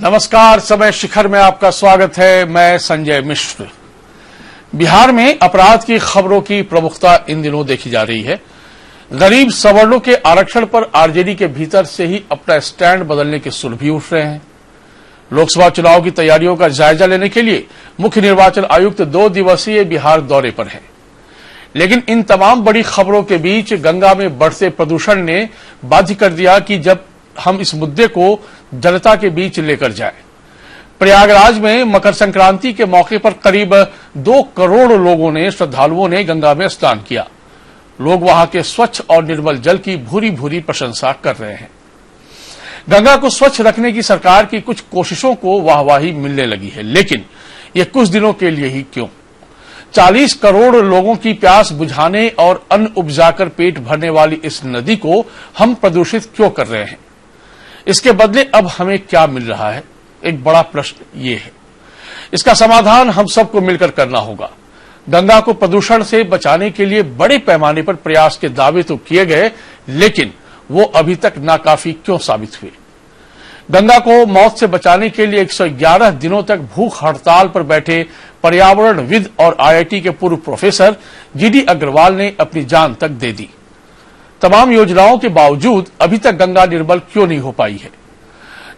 नमस्कार, समय शिखर में आपका स्वागत है। मैं संजय मिश्र। बिहार में अपराध की खबरों की प्रमुखता इन दिनों देखी जा रही है। गरीब सवर्णों के आरक्षण पर आरजेडी के भीतर से ही अपना स्टैंड बदलने के सुर भी उठ रहे हैं। लोकसभा चुनाव की तैयारियों का जायजा लेने के लिए मुख्य निर्वाचन आयुक्त 2 दिवसीय बिहार दौरे पर हैं। लेकिन इन तमाम बड़ी खबरों के बीच गंगा में बढ़ते प्रदूषण ने बाध्य कर दिया कि जब हम इस मुद्दे को जनता के बीच लेकर जाएं। प्रयागराज में मकर संक्रांति के मौके पर करीब 2 करोड़ लोगों ने श्रद्धालुओं ने गंगा में स्नान किया। लोग वहां के स्वच्छ और निर्मल जल की भूरी भूरी प्रशंसा कर रहे हैं। गंगा को स्वच्छ रखने की सरकार की कुछ कोशिशों को वाहवाही मिलने लगी है, लेकिन ये कुछ दिनों के लिए ही क्यों? 40 करोड़ लोगों की प्यास बुझाने और अन्न उपजाकर पेट भरने वाली इस नदी को हम प्रदूषित क्यों कर रहे हैं? इसके बदले अब हमें क्या मिल रहा है? एक बड़ा प्रश्न ये है। इसका समाधान हम सबको मिलकर करना होगा। गंगा को प्रदूषण से बचाने के लिए बड़े पैमाने पर प्रयास के दावे तो किए गए, लेकिन वो अभी तक नाकाफी क्यों साबित हुए? गंगा को मौत से बचाने के लिए 111 दिनों तक भूख हड़ताल पर बैठे पर्यावरणविद और आईआईटी के पूर्व प्रोफेसर जीडी अग्रवाल ने अपनी जान तक दे दी। तमाम योजनाओं के बावजूद अभी तक गंगा निर्मल क्यों नहीं हो पाई है?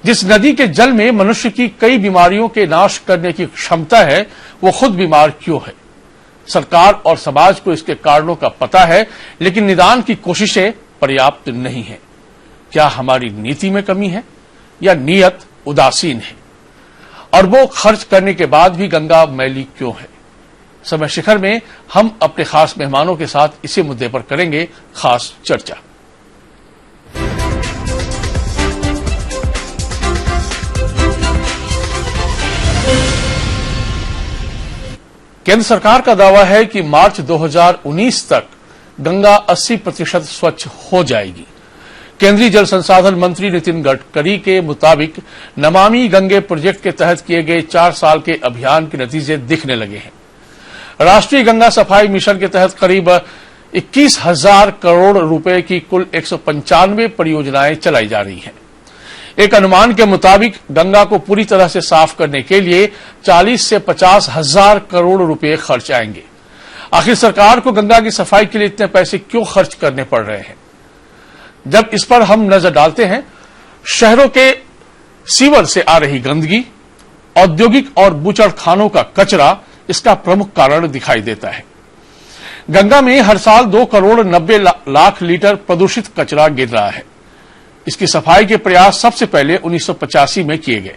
जिस नदी के जल में मनुष्य की कई बीमारियों के नाश करने की क्षमता है, वो खुद बीमार क्यों है? सरकार और समाज को इसके कारणों का पता है, लेकिन निदान की कोशिशें पर्याप्त नहीं है। क्या हमारी नीति में कमी है या नीयत उदासीन है? अरबों खर्च करने के बाद भी गंगा मैली क्यों है? समय शिखर में हम अपने खास मेहमानों के साथ इसी मुद्दे पर करेंगे खास चर्चा। केंद्र सरकार का दावा है कि मार्च 2019 तक गंगा 80% स्वच्छ हो जाएगी। केंद्रीय जल संसाधन मंत्री नितिन गडकरी के मुताबिक नमामि गंगे प्रोजेक्ट के तहत किए गए 4 साल के अभियान के नतीजे दिखने लगे हैं। राष्ट्रीय गंगा सफाई मिशन के तहत करीब 21,000 करोड़ रुपए की कुल 195 परियोजनाएं चलाई जा रही हैं। एक अनुमान के मुताबिक गंगा को पूरी तरह से साफ करने के लिए 40 से 50,000 करोड़ रुपए खर्च आएंगे। आखिर सरकार को गंगा की सफाई के लिए इतने पैसे क्यों खर्च करने पड़ रहे हैं? जब इस पर हम नजर डालते हैं, शहरों के सीवर से आ रही गंदगी, औद्योगिक और बूचड़खानों का कचरा इसका प्रमुख कारण दिखाई देता है। गंगा में हर साल 2 करोड़ 90 लाख लीटर प्रदूषित कचरा गिर रहा है। इसकी सफाई के प्रयास सबसे पहले 1985 में किए गए,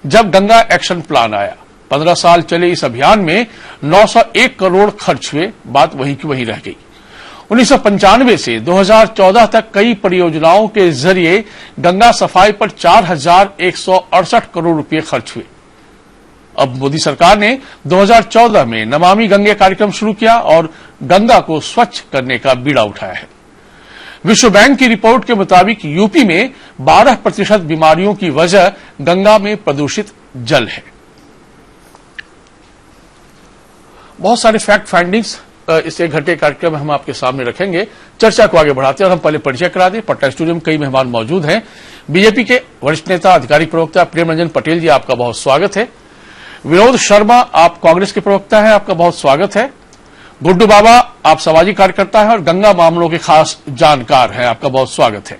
जब गंगा एक्शन प्लान आया। 15 साल चले इस अभियान में 901 करोड़ खर्च हुए, बात वहीं की वहीं रह गई। 1995 से 2014 तक कई परियोजनाओं के जरिए गंगा सफाई पर 4,168 करोड़ रुपए खर्च हुए। अब मोदी सरकार ने 2014 में नमामि गंगे कार्यक्रम शुरू किया और गंगा को स्वच्छ करने का बीड़ा उठाया है। विश्व बैंक की रिपोर्ट के मुताबिक यूपी में 12% बीमारियों की वजह गंगा में प्रदूषित जल है। बहुत सारे फैक्ट फाइंडिंग्स इस 1 घंटे कार्यक्रम में हम आपके सामने रखेंगे। चर्चा को आगे बढ़ाते हैं और हम पहले परिचय करा दें। पटना स्टूडियो में कई मेहमान मौजूद हैं। बीजेपी के वरिष्ठ नेता, आधिकारिक प्रवक्ता प्रेम रंजन पटेल जी, आपका बहुत स्वागत है। विनोद शर्मा, आप कांग्रेस के प्रवक्ता हैं, आपका बहुत स्वागत है। गुड्डू बाबा, आप सामाजिक कार्यकर्ता हैं और गंगा मामलों के खास जानकार हैं, आपका बहुत स्वागत है।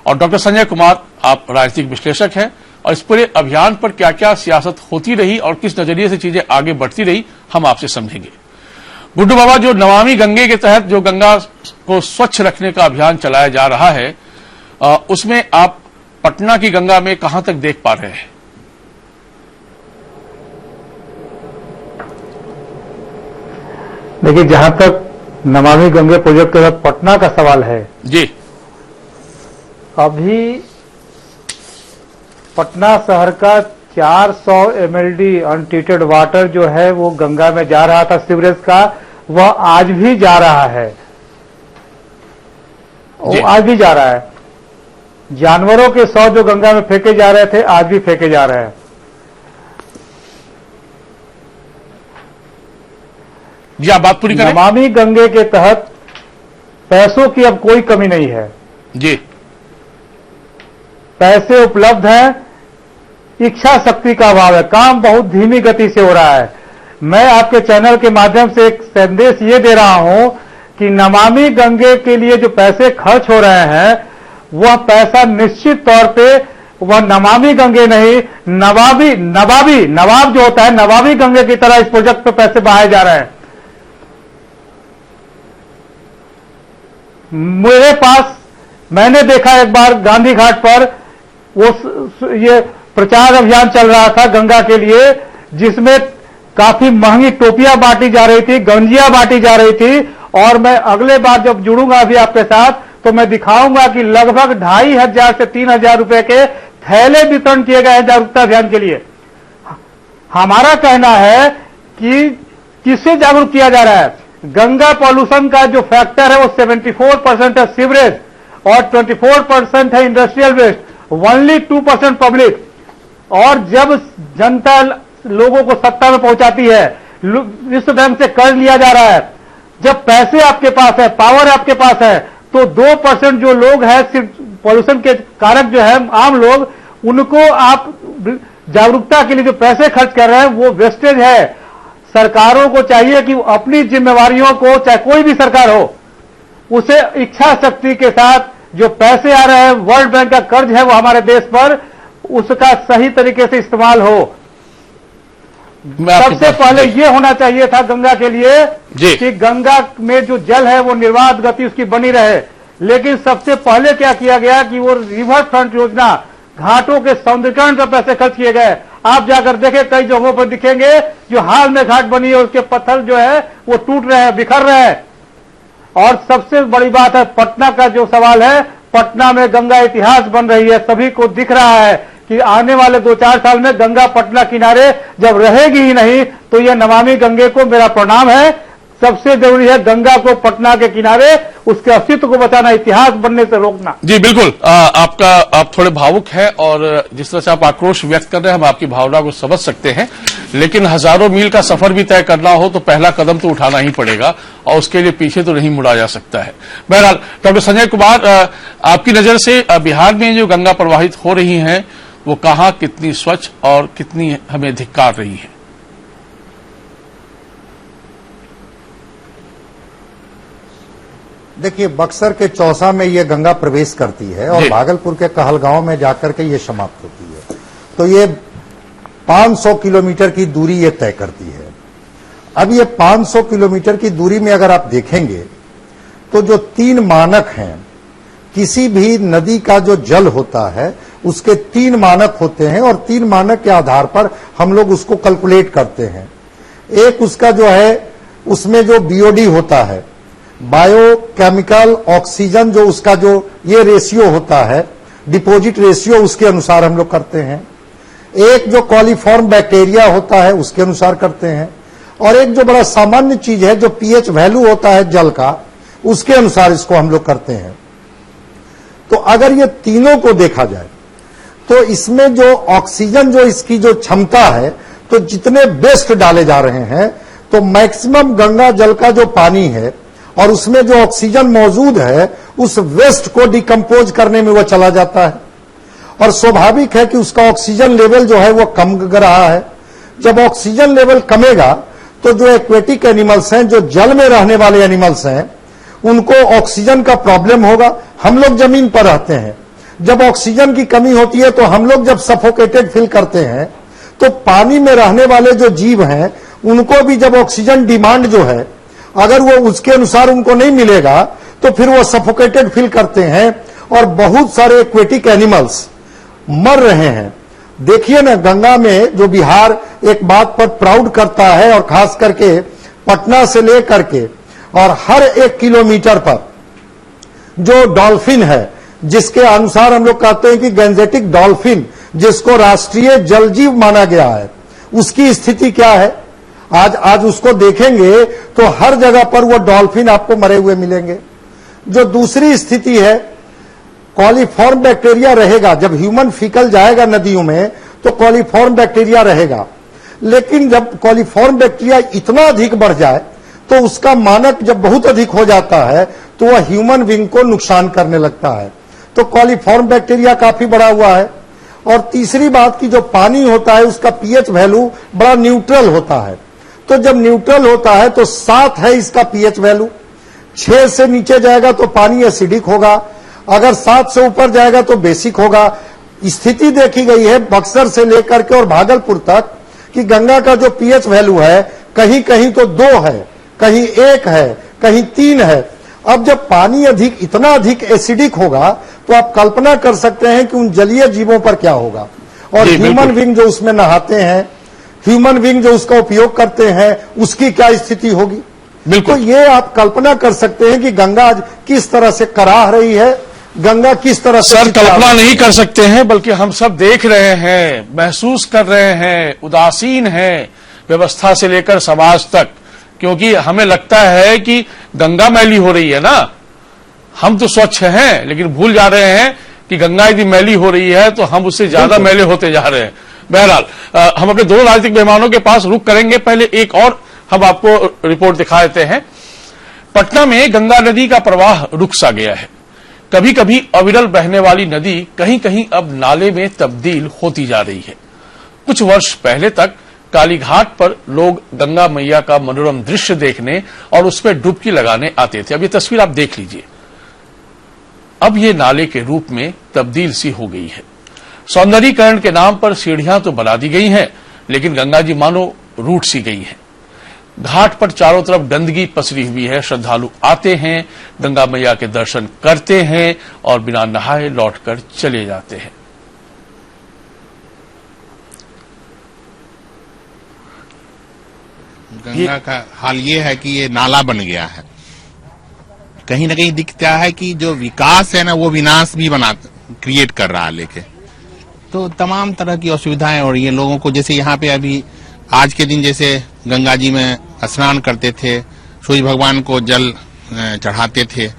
और डॉक्टर संजय कुमार, आप राजनीतिक विश्लेषक हैं और इस पूरे अभियान पर क्या क्या सियासत होती रही और किस नजरिए से चीजें आगे बढ़ती रही, हम आपसे समझेंगे। गुड्डू बाबा, जो नमामि गंगे के तहत जो गंगा को स्वच्छ रखने का अभियान चलाया जा रहा है, उसमें आप पटना की गंगा में कहां तक देख पा रहे हैं? देखिए, जहां तक नमामि गंगे प्रोजेक्ट के तहत पटना का सवाल है जी, अभी पटना शहर का 400 MLD अनट्रीटेड वाटर जो है वो गंगा में जा रहा था सीवरेज का, वह आज भी जा रहा है। वो आज भी जा रहा है। जानवरों के 100 जो गंगा में फेंके जा रहे थे, आज भी फेंके जा रहे हैं। जी, आप बात पूरी करें। नमामि गंगे के तहत पैसों की अब कोई कमी नहीं है जी, पैसे उपलब्ध हैं, इच्छा शक्ति का अभाव है। काम बहुत धीमी गति से हो रहा है। मैं आपके चैनल के माध्यम से एक संदेश ये दे रहा हूं कि नमामि गंगे के लिए जो पैसे खर्च हो रहे हैं वह पैसा निश्चित तौर पे वह नमामि गंगे नहीं, नवाब जो होता है नवाबी गंगे की तरह इस प्रोजेक्ट पे पैसे बहाए जा रहे हैं। मेरे पास मैंने देखा एक बार गांधी घाट पर वो ये प्रचार अभियान चल रहा था गंगा के लिए, जिसमें काफी महंगी टोपियां बांटी जा रही थी, गंजियां बांटी जा रही थी। और मैं अगले बार जब जुड़ूंगा अभी आपके साथ तो मैं दिखाऊंगा कि लगभग 2500 से 3000 रुपए के थैले वितरण किए गए हैं जागरूकता अभियान के लिए। हमारा कहना है कि किससे जागरूक किया जा रहा है? गंगा पॉल्यूशन का जो फैक्टर है वो 74% है सीवरेज और 24% है इंडस्ट्रियल वेस्ट, ओनली 2% पब्लिक। और जब जनता लोगों को सत्ता में पहुंचाती है, इस ढंग से कर्ज लिया जा रहा है, जब पैसे आपके पास है, पावर आपके पास है, तो 2% जो लोग हैं सिर्फ पॉल्यूशन के कारक जो है आम लोग, उनको आप जागरूकता के लिए जो पैसे खर्च कर रहे हैं वो वेस्टेज है। सरकारों को चाहिए कि अपनी जिम्मेवारियों को, चाहे कोई भी सरकार हो, उसे इच्छा शक्ति के साथ जो पैसे आ रहे हैं, वर्ल्ड बैंक का कर्ज है वो हमारे देश पर, उसका सही तरीके से इस्तेमाल हो। सबसे पहले ये होना चाहिए था गंगा के लिए कि गंगा में जो जल है वो निर्बाध गति उसकी बनी रहे। लेकिन सबसे पहले क्या किया गया कि वो रिवर फ्रंट योजना, घाटों के सौंदर्यीकरण पर पैसे खर्च किए गए। आप जाकर देखें कई जगहों पर दिखेंगे जो हाल में घाट बनी है उसके पत्थर जो है वो टूट रहे हैं, बिखर रहे हैं। और सबसे बड़ी बात है पटना का जो सवाल है, पटना में गंगा इतिहास बन रही है। सभी को दिख रहा है कि आने वाले 2-4 साल में गंगा पटना किनारे जब रहेगी ही नहीं तो यह नमामि गंगे को मेरा प्रणाम है। सबसे जरूरी है गंगा को पटना के किनारे उसके अस्तित्व को बचाना, इतिहास बनने से रोकना। जी बिल्कुल, आप थोड़े भावुक हैं और जिस तरह से आप आक्रोश व्यक्त कर रहे हैं हम आपकी भावना को समझ सकते हैं, लेकिन हजारों मील का सफर भी तय करना हो तो पहला कदम तो उठाना ही पड़ेगा और उसके लिए पीछे तो नहीं मुड़ा जा सकता है। बहरहाल डॉक्टर संजय कुमार, आपकी नजर से बिहार में जो गंगा प्रवाहित हो रही हैं वो कहां, कितनी स्वच्छ और कितनी हमें धिक्कार रही है? देखिए, बक्सर के चौसा में ये गंगा प्रवेश करती है और भागलपुर के कहलगांव में जाकर के ये समाप्त होती है। तो ये 500 किलोमीटर की दूरी ये तय करती है। अब ये 500 किलोमीटर की दूरी में अगर आप देखेंगे तो जो 3 मानक हैं, किसी भी नदी का जो जल होता है उसके 3 मानक होते हैं और 3 मानक के आधार पर हम लोग उसको कैलकुलेट करते हैं। एक उसका जो है उसमें जो बीओडी होता है, बायोकेमिकल ऑक्सीजन, जो उसका जो ये रेशियो होता है, डिपोजिट रेशियो, उसके अनुसार हम लोग करते हैं। एक जो कॉलीफॉर्म बैक्टीरिया होता है उसके अनुसार करते हैं और एक जो बड़ा सामान्य चीज है जो पीएच वैल्यू होता है जल का, उसके अनुसार इसको हम लोग करते हैं। तो अगर ये तीनों को देखा जाए तो इसमें जो ऑक्सीजन जो इसकी जो क्षमता है, तो जितने बेस्ट डाले जा रहे हैं तो मैक्सिमम गंगा जल का जो पानी है और उसमें जो ऑक्सीजन मौजूद है उस वेस्ट को डिकम्पोज करने में वह चला जाता है और स्वाभाविक है कि उसका ऑक्सीजन लेवल जो है वो कम रहा है। जब ऑक्सीजन लेवल कमेगा तो जो एक्वेटिक एनिमल्स हैं, जो जल में रहने वाले एनिमल्स हैं, उनको ऑक्सीजन का प्रॉब्लम होगा। हम लोग जमीन पर रहते हैं, जब ऑक्सीजन की कमी होती है तो हम लोग जब सफोकेटेड फील करते हैं, तो पानी में रहने वाले जो जीव हैं उनको भी जब ऑक्सीजन डिमांड जो है अगर वो उसके अनुसार उनको नहीं मिलेगा तो फिर वो सफोकेटेड फील करते हैं और बहुत सारे एक्वेटिक एनिमल्स मर रहे हैं। देखिए ना, गंगा में जो बिहार एक बात पर प्राउड करता है और खास करके पटना से लेकर के और हर 1 किलोमीटर पर जो डॉल्फिन है, जिसके अनुसार हम लोग कहते हैं कि गैंजेटिक डॉल्फिन, जिसको राष्ट्रीय जलजीव माना गया है, उसकी स्थिति क्या है? आज उसको देखेंगे तो हर जगह पर वो डॉल्फिन आपको मरे हुए मिलेंगे। जो दूसरी स्थिति है, कॉलीफॉर्म बैक्टीरिया रहेगा। जब ह्यूमन फीकल जाएगा नदियों में तो कॉलीफॉर्म बैक्टीरिया रहेगा, लेकिन जब कॉलीफॉर्म बैक्टीरिया इतना अधिक बढ़ जाए तो उसका मानक जब बहुत अधिक हो जाता है तो वह ह्यूमन बीइंग को नुकसान करने लगता है। तो कॉलीफॉर्म बैक्टीरिया काफी बढ़ा हुआ है और तीसरी बात की जो पानी होता है उसका पीएच वैल्यू बड़ा न्यूट्रल होता है। तो जब न्यूट्रल होता है तो 7 है इसका पीएच वैल्यू, 6 से नीचे जाएगा तो पानी एसिडिक होगा, अगर 7 से ऊपर जाएगा तो बेसिक होगा। स्थिति देखी गई है बक्सर से लेकर के और भागलपुर तक कि गंगा का जो पीएच वैल्यू है कहीं कहीं तो 2 है, कहीं 1 है, कहीं 3 है। अब जब पानी इतना अधिक एसिडिक होगा तो आप कल्पना कर सकते हैं कि उन जलीय जीवों पर क्या होगा। और ह्यूमन बीइंग जो उसमें नहाते हैं, ह्यूमन बीइंग जो उसका उपयोग करते हैं, उसकी क्या स्थिति होगी। तो ये आप कल्पना कर सकते हैं कि गंगा आज किस तरह से कराह रही है, गंगा किस तरह से। सर कल्पना नहीं कर सकते हैं, बल्कि हम सब देख रहे हैं, महसूस कर रहे हैं, उदासीन हैं व्यवस्था से लेकर समाज तक, क्योंकि हमें लगता है कि गंगा मैली हो रही है ना। हम तो स्वच्छ हैं, लेकिन भूल जा रहे हैं कि गंगा यदि मैली हो रही है तो हम उससे ज्यादा मैले होते जा रहे हैं। बहरहाल हम अपने 2 राजनीतिक मेहमानों के पास रुक करेंगे। पहले एक और हम आपको रिपोर्ट दिखा देते हैं। पटना में गंगा नदी का प्रवाह रुक सा गया है। कभी कभी अविरल बहने वाली नदी कहीं कहीं अब नाले में तब्दील होती जा रही है। कुछ वर्ष पहले तक कालीघाट पर लोग गंगा मैया का मनोरम दृश्य देखने और उस पर डुबकी लगाने आते थे। अब ये तस्वीर आप देख लीजिए, अब ये नाले के रूप में तब्दील सी हो गई है। सौंदर्यीकरण के नाम पर सीढ़ियां तो बना दी गई हैं, लेकिन गंगा जी मानो रूठ सी गई हैं। घाट पर चारों तरफ गंदगी पसरी हुई है। श्रद्धालु आते हैं, गंगा मैया के दर्शन करते हैं और बिना नहाए लौटकर चले जाते हैं। गंगा का हाल ये है कि ये नाला बन गया है। कहीं ना कहीं दिखता है कि जो विकास है ना वो विनाश भी क्रिएट कर रहा है लेके। तो तमाम तरह की असुविधाएं हो रही है लोगों को। जैसे यहाँ पे अभी आज के दिन जैसे गंगा जी में स्नान करते थे, सूर्य भगवान को जल चढ़ाते थे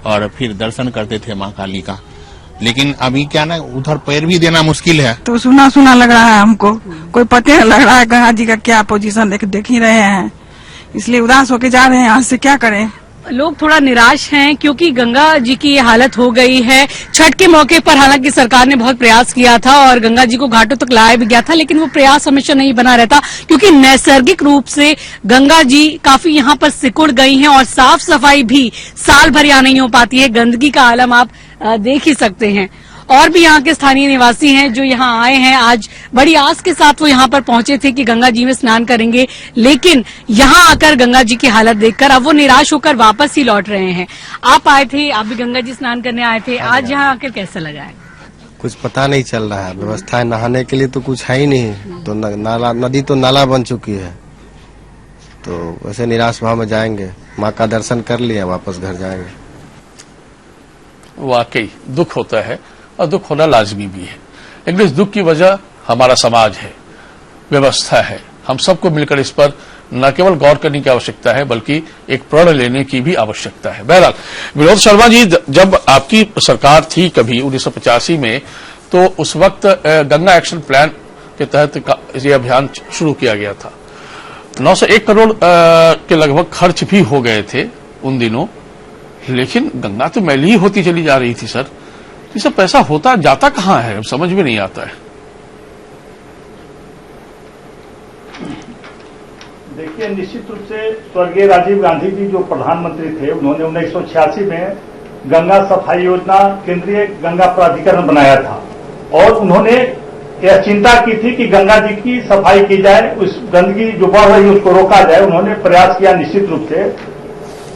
और फिर दर्शन करते थे माँ काली का। लेकिन अभी क्या ना उधर पैर भी देना मुश्किल है। तो सुना सुना लग रहा है हमको, कोई पता नहीं लग रहा है गंगा जी का क्या पोजीशन देख ही रहे हैं, इसलिए उदास होके जा रहे हैं। आज से क्या करें, लोग थोड़ा निराश हैं क्योंकि गंगा जी की ये हालत हो गई है। छठ के मौके पर हालांकि सरकार ने बहुत प्रयास किया था और गंगा जी को घाटों तक लाया भी गया था, लेकिन वो प्रयास हमेशा नहीं बना रहता क्योंकि नैसर्गिक रूप से गंगा जी काफी यहाँ पर सिकुड़ गई हैं और साफ सफाई भी साल भर यहाँ नहीं हो पाती है। गंदगी का आलम आप देख ही सकते हैं। और भी यहाँ के स्थानीय निवासी हैं जो यहाँ आए हैं। आज बड़ी आस के साथ वो यहाँ पर पहुंचे थे कि गंगा जी में स्नान करेंगे, लेकिन यहाँ आकर गंगा जी की हालत देखकर अब वो निराश होकर वापस ही लौट रहे हैं। आप आए थे, आप भी गंगा जी स्नान करने आए थे, आज यहाँ आकर कैसा लगा है? कुछ पता नहीं चल रहा है, व्यवस्था नहाने के लिए तो कुछ है ही नहीं। तो नाला नदी तो नाला बन चुकी है, तो वैसे निराश भाव में जाएंगे। माँ का दर्शन कर लिया, वापस घर जाएंगे। वाकई दुख होता है और दुख होना लाजमी भी है, लेकिन इस दुख की वजह हमारा समाज है, व्यवस्था है। हम सबको मिलकर इस पर न केवल गौर करने की आवश्यकता है बल्कि एक प्रण लेने की भी आवश्यकता है। बहरहाल विनोद शर्मा जी, जब आपकी सरकार थी कभी 1985 में, तो उस वक्त गंगा एक्शन प्लान के तहत ये अभियान शुरू किया गया था। 901 करोड़ के लगभग खर्च भी हो गए थे उन दिनों, लेकिन गंगा तो मैली ही होती चली जा रही थी। सर, ये सब पैसा होता जाता कहां है, अब समझ में नहीं आता है। देखिए, निश्चित रूप से स्वर्गीय राजीव गांधी जी जो प्रधानमंत्री थे, उन्होंने 1986 में गंगा सफाई योजना केंद्रीय गंगा प्राधिकरण बनाया था और उन्होंने यह चिंता की थी कि गंगा जी की सफाई की जाए, उस गंदगी जो बढ़ रही है उसको रोका जाए। उन्होंने प्रयास किया निश्चित रूप से,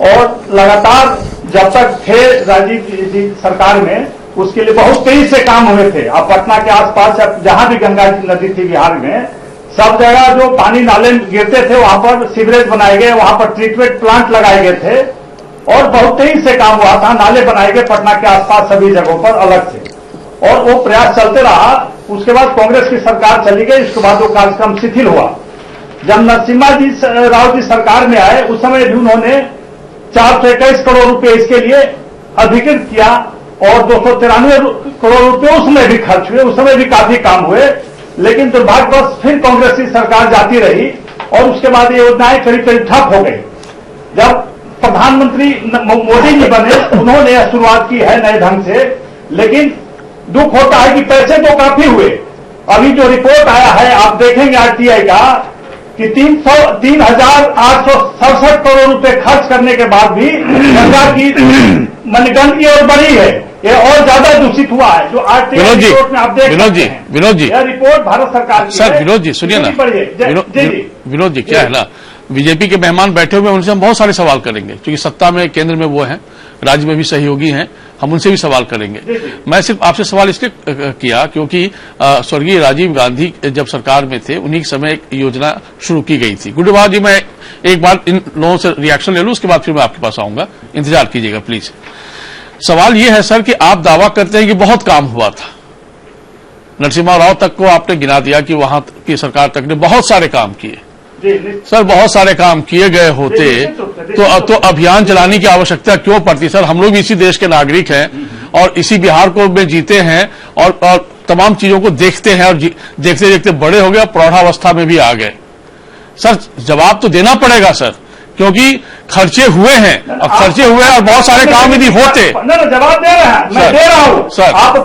और लगातार जब तक थे राजीव जी सरकार में, उसके लिए बहुत तेजी से काम हुए थे। अब पटना के आसपास जहां भी गंगा नदी थी बिहार में, सब जगह जो पानी नाले गिरते थे वहां पर सीवरेज बनाए गए, वहां पर ट्रीटमेंट प्लांट लगाए गए थे और बहुत तेजी से काम हुआ था। नाले बनाए गए पटना के आसपास सभी जगहों पर अलग से, और वो प्रयास चलते रहा। उसके बाद कांग्रेस की सरकार चली गई, उसके बाद वो कार्यक्रम शिथिल हुआ। जब नरसिम्हा जी राव जी सरकार में आए, उस समय भी उन्होंने 421 करोड़ रुपए इसके लिए अधिकृत किया और 293 करोड़ रुपए उसमें भी खर्च हुए। उस समय भी काफी काम हुए, लेकिन दुर्भाग्यवश फिर कांग्रेस की सरकार जाती रही और उसके बाद ये योजनाएं करीब करीब ठप हो गई। जब प्रधानमंत्री मोदी जी बने, उन्होंने शुरुआत की है नए ढंग से, लेकिन दुख होता है कि पैसे तो काफी हुए। अभी जो रिपोर्ट आया है आप देखेंगे आरटीआई का कि 3,867 करोड़ रुपए खर्च करने के बाद भी गंगा की गंदगी और बढ़ी है, ये और ज्यादा दूषित हुआ है। जो आरटीआई रिपोर्ट में आप देख सकते हैं। विनोद जी, यह रिपोर्ट भारत सरकार की सर है। विनोद जी सुनिए ना, विनोद जी क्या है ना, बीजेपी के मेहमान बैठे हुए हैं, उनसे हम बहुत सारे सवाल करेंगे क्योंकि सत्ता में केंद्र में वो हैं, राज्य में भी सहयोगी हैं, हम उनसे भी सवाल करेंगे। मैं सिर्फ आपसे सवाल इसलिए किया क्योंकि स्वर्गीय राजीव गांधी जब सरकार में थे उन्हीं के समय एक योजना शुरू की गई थी। गुड्डूबाबू जी, मैं एक बार इन लोगों से रिएक्शन ले लूं, उसके बाद फिर मैं आपके पास आऊंगा, इंतजार कीजिएगा प्लीज। सवाल ये है सर कि आप दावा करते हैं कि बहुत काम हुआ था, नरसिम्हा राव तक को आपने गिना दिया कि वहां की सरकार तक ने बहुत सारे काम किए। सर बहुत सारे काम किए गए होते तो अभियान चलाने की आवश्यकता क्यों पड़ती? सर हम लोग भी इसी देश के नागरिक हैं और इसी बिहार को में जीते हैं और तमाम चीजों को देखते हैं और देखते देखते बड़े हो गए, प्रौढ़ावस्था में भी आ गए। सर जवाब तो देना पड़ेगा सर, क्योंकि खर्चे हुए हैं और खर्चे हुए और बहुत सारे काम यदि होते। जवाब दे रहे हैं, मैं दे रहा हूं सर। आप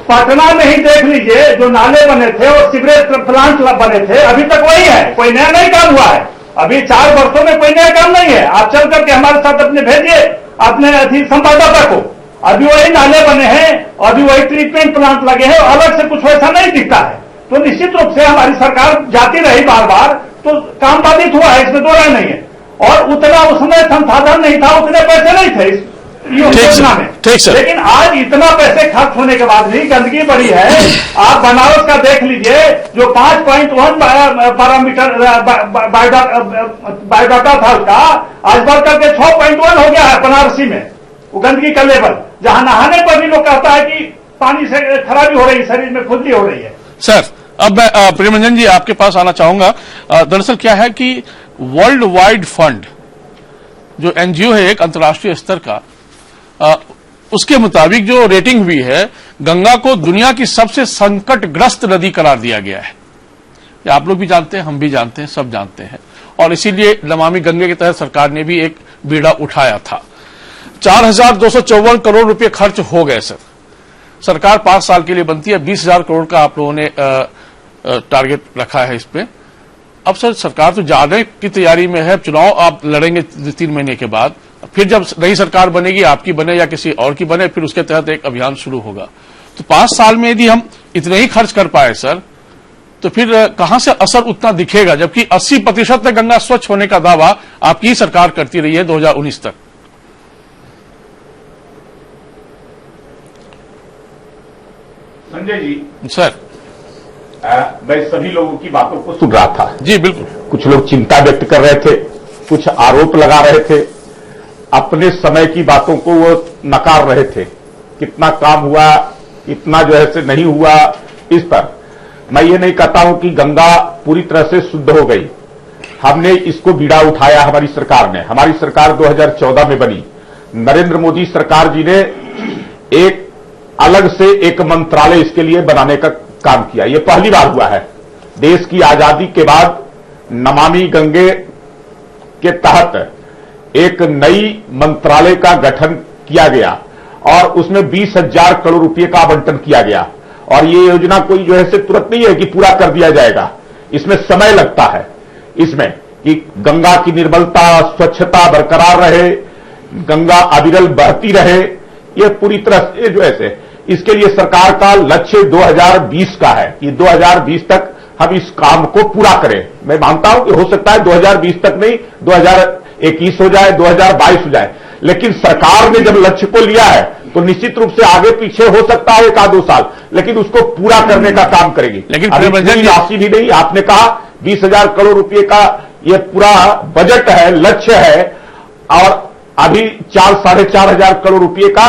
पटना में ही देख लीजिए, जो नाले बने थे और सीवरेज प्लांट बने थे, अभी तक वही है, कोई नया नहीं काम हुआ है। अभी 4 वर्षों में कोई नया काम नहीं है। आप चल करके हमारे साथ अपने भेजिए अपने संवाददाता को, अभी वही नाले बने हैं, अभी वही ट्रीटमेंट प्लांट लगे हैं, अलग से कुछ वैसा नहीं दिखता है। तो निश्चित रूप से हमारी सरकार जाती रही बार बार, तो काम बाधित हुआ है, इसमें दो राय नहीं है। और उतना उसमें संसाधन नहीं था, उतने पैसे नहीं थे योजना में। लेकिन आज इतना पैसे खर्च होने के बाद भी गंदगी बढ़ी है। आप बनारस का देख लीजिए, जो 5.1 पैरामीटर बायोडाटा था उसका, आज बढ़ करके 6.1 हो गया है बनारसी में, वो गंदगी का लेवल। जहां नहाने पर भी लोग कहता है कि पानी से खराबी हो रही है, शरीर में खुजली हो रही है। सर अब मैं प्रेमरंजन जी आपके पास आना चाहूंगा। दरअसल क्या है कि वर्ल्ड वाइड फंड जो एनजीओ है एक अंतर्राष्ट्रीय स्तर का, उसके मुताबिक जो रेटिंग हुई है, गंगा को दुनिया की सबसे संकटग्रस्त नदी करार दिया गया है। ये आप लोग भी जानते हैं, हम भी जानते हैं, सब जानते हैं। और इसीलिए नमामि गंगे के तहत सरकार ने भी एक बीड़ा उठाया था। 4,254 करोड़ रुपए खर्च हो गए सर। सरकार 5 साल के लिए बनती है, 20,000 करोड़ का आप लोगों ने टारगेट रखा है इस पे। अब सर सरकार तो जाने की तैयारी में है, चुनाव आप लड़ेंगे 3 महीने के बाद, फिर जब नई सरकार बनेगी, आपकी बने या किसी और की बने, फिर उसके तहत एक अभियान शुरू होगा। तो 5 साल में यदि हम इतने ही खर्च कर पाए सर, तो फिर कहां से असर उतना दिखेगा, जबकि 80% तक गंगा स्वच्छ होने का दावा आपकी सरकार करती रही है 2019 तक। संजय जी सर मैं सभी लोगों की बातों को सुन रहा था। जी बिल्कुल। कुछ लोग चिंता व्यक्त कर रहे थे, कुछ आरोप लगा रहे थे, अपने समय की बातों को वो नकार रहे थे। कितना काम हुआ, इतना जो है से नहीं हुआ, इस पर मैं ये नहीं कहता हूं कि गंगा पूरी तरह से शुद्ध हो गई। हमने इसको बीड़ा उठाया, हमारी सरकार ने। हमारी सरकार 2014 में बनी। नरेंद्र मोदी सरकार जी ने एक अलग से एक मंत्रालय इसके लिए बनाने का काम किया। ये पहली बार हुआ है देश की आजादी के बाद। नमामि गंगे के तहत एक नई मंत्रालय का गठन किया गया और उसमें 20,000 करोड़ रुपए का आवंटन किया गया। और ये योजना कोई जो है से तुरंत नहीं है कि पूरा कर दिया जाएगा, इसमें समय लगता है। इसमें कि गंगा की निर्मलता, स्वच्छता बरकरार रहे, गंगा अविरल बहती रहे, ये पूरी तरह से जो है इसके लिए सरकार का लक्ष्य 2020 का है कि 2020 तक हम इस काम को पूरा करें। मैं मानता हूं कि हो सकता है 2020 तक नहीं, 2021 हो जाए, 2022 हो जाए, लेकिन सरकार ने जब लक्ष्य को लिया है तो निश्चित रूप से आगे पीछे हो सकता है 1-2 साल, लेकिन उसको पूरा करने का काम करेगी। लेकिन राशि भी नहीं, आपने कहा 20,000 करोड़ रुपए का ये पूरा बजट है, लक्ष्य है, और अभी 4-4,500 करोड़ रुपए का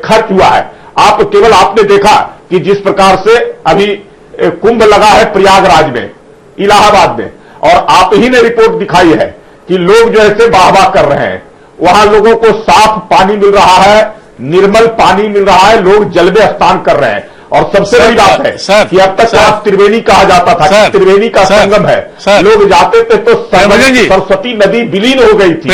खर्च हुआ है। आप केवल आपने देखा कि जिस प्रकार से अभी कुंभ लगा है प्रयागराज में, इलाहाबाद में, और आप ही ने रिपोर्ट दिखाई है कि लोग जो है वाह वाह कर रहे हैं। वहां लोगों को साफ पानी मिल रहा है, निर्मल पानी मिल रहा है, लोग जल में स्नान कर रहे हैं। और सबसे बड़ी बात है कि अब तक त्रिवेणी कहा जाता था, त्रिवेणी का संगम है, लोग जाते थे तो सरस्वती नदी विलीन हो गई थी।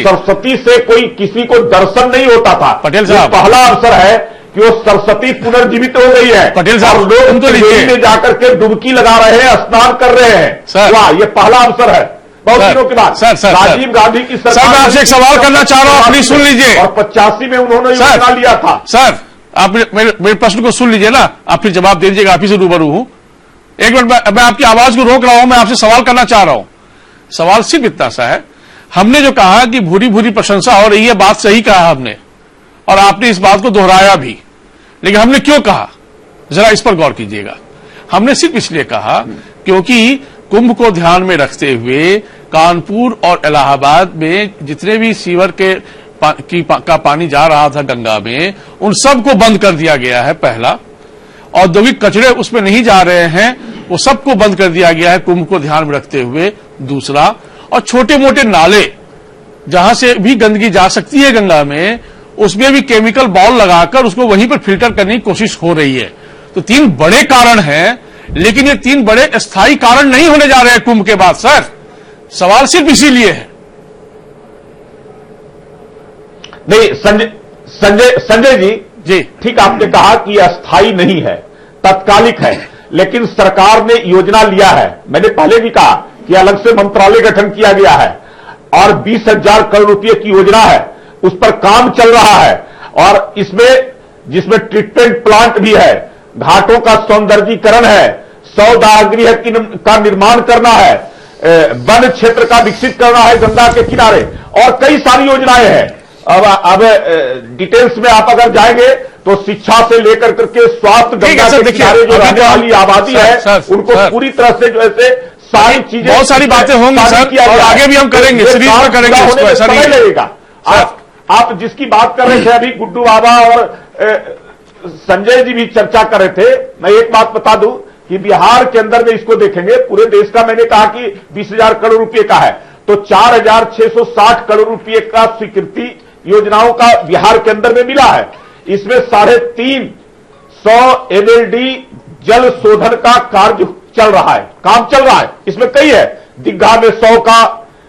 सरस्वती से कोई किसी को दर्शन नहीं होता था। पटेल साहब, पहला अवसर है कि वो सरस्वती पुनर्जीवित हो गई है पटेल साहब, और लोग तो लीजिए में जाकर के डुबकी लगा रहे हैं, स्नान कर रहे हैं। सर, वाह, ये पहला अवसर है बहुत दिनों के बाद। राजीव गांधी की सरकार, सर मैं आपसे एक सवाल करना चाह रहा हूं, प्लीज सुन लीजिए। और 85 में उन्होंने योजना लिया था। सर आप मेरे प्रश्न को सुन लीजिए ना, आप फिर जवाब दे दीजिएगा, आप ही से रूबरू हूं। एक मिनट, मैं आपकी आवाज को रोक रहा हूं, मैं आपसे सवाल करना चाह रहा हूं। सवाल सिर्फ इतना सा है, हमने जो कहा कि भूरी भूरी प्रशंसा हो रही है, बात सही कहा हमने, और आपने इस बात को दोहराया भी, लेकिन हमने क्यों कहा जरा इस पर गौर कीजिएगा। हमने सिर्फ इसलिए कहा क्योंकि कुंभ को ध्यान में रखते हुए कानपुर और इलाहाबाद में जितने भी सीवर का पानी जा रहा था गंगा में, उन सबको बंद कर दिया गया है। पहला, औद्योगिक कचरे उसमें नहीं जा रहे हैं, वो सबको बंद कर दिया गया है कुंभ को ध्यान में रखते हुए। दूसरा, और छोटे मोटे नाले जहां से भी गंदगी जा सकती है गंगा में, उसमें भी केमिकल बॉल लगाकर उसको वहीं पर फिल्टर करने की कोशिश हो रही है। तो 3 बड़े कारण हैं, लेकिन ये 3 बड़े स्थायी कारण नहीं होने जा रहे हैं कुंभ के बाद। सर सवाल सिर्फ इसीलिए है। नहीं, संजय जी, ठीक आपने कहा कि यह अस्थायी नहीं है, तत्कालिक है, लेकिन सरकार ने योजना लिया है। मैंने पहले भी कहा कि अलग से मंत्रालय गठन किया गया है और 20,000 करोड़ रुपए की योजना है, उस पर काम चल रहा है। और इसमें जिसमें ट्रीटमेंट प्लांट भी है, घाटों का सौंदर्यीकरण है, 100 दाहगृह का निर्माण करना है, वन क्षेत्र का विकसित करना है गंगा के किनारे, और कई सारी योजनाएं हैं। अब डिटेल्स में आप अगर जाएंगे तो शिक्षा से लेकर करके स्वास्थ्य, गंगा के किनारे जो रहने वाली आबादी है उनको पूरी तरह से जो है सारी चीजें, बहुत सारी बातें होंगी सर, और आगे भी हम करेंगे, सीरीज में करेंगे इसको, ऐसा नहीं लगेगा। आप जिसकी बात कर रहे थे अभी, गुड्डू बाबा और संजय जी भी चर्चा कर रहे थे। मैं एक बात बता दूं कि बिहार के अंदर में इसको देखेंगे, पूरे देश का मैंने कहा कि 20,000 करोड़ रुपए का है, तो 4,660 करोड़ रुपए का स्वीकृति योजनाओं का बिहार के अंदर में मिला है। इसमें 350 MLD जल शोधन का कार्य चल रहा है, काम चल रहा है। इसमें कई है, दीघा में 100 का,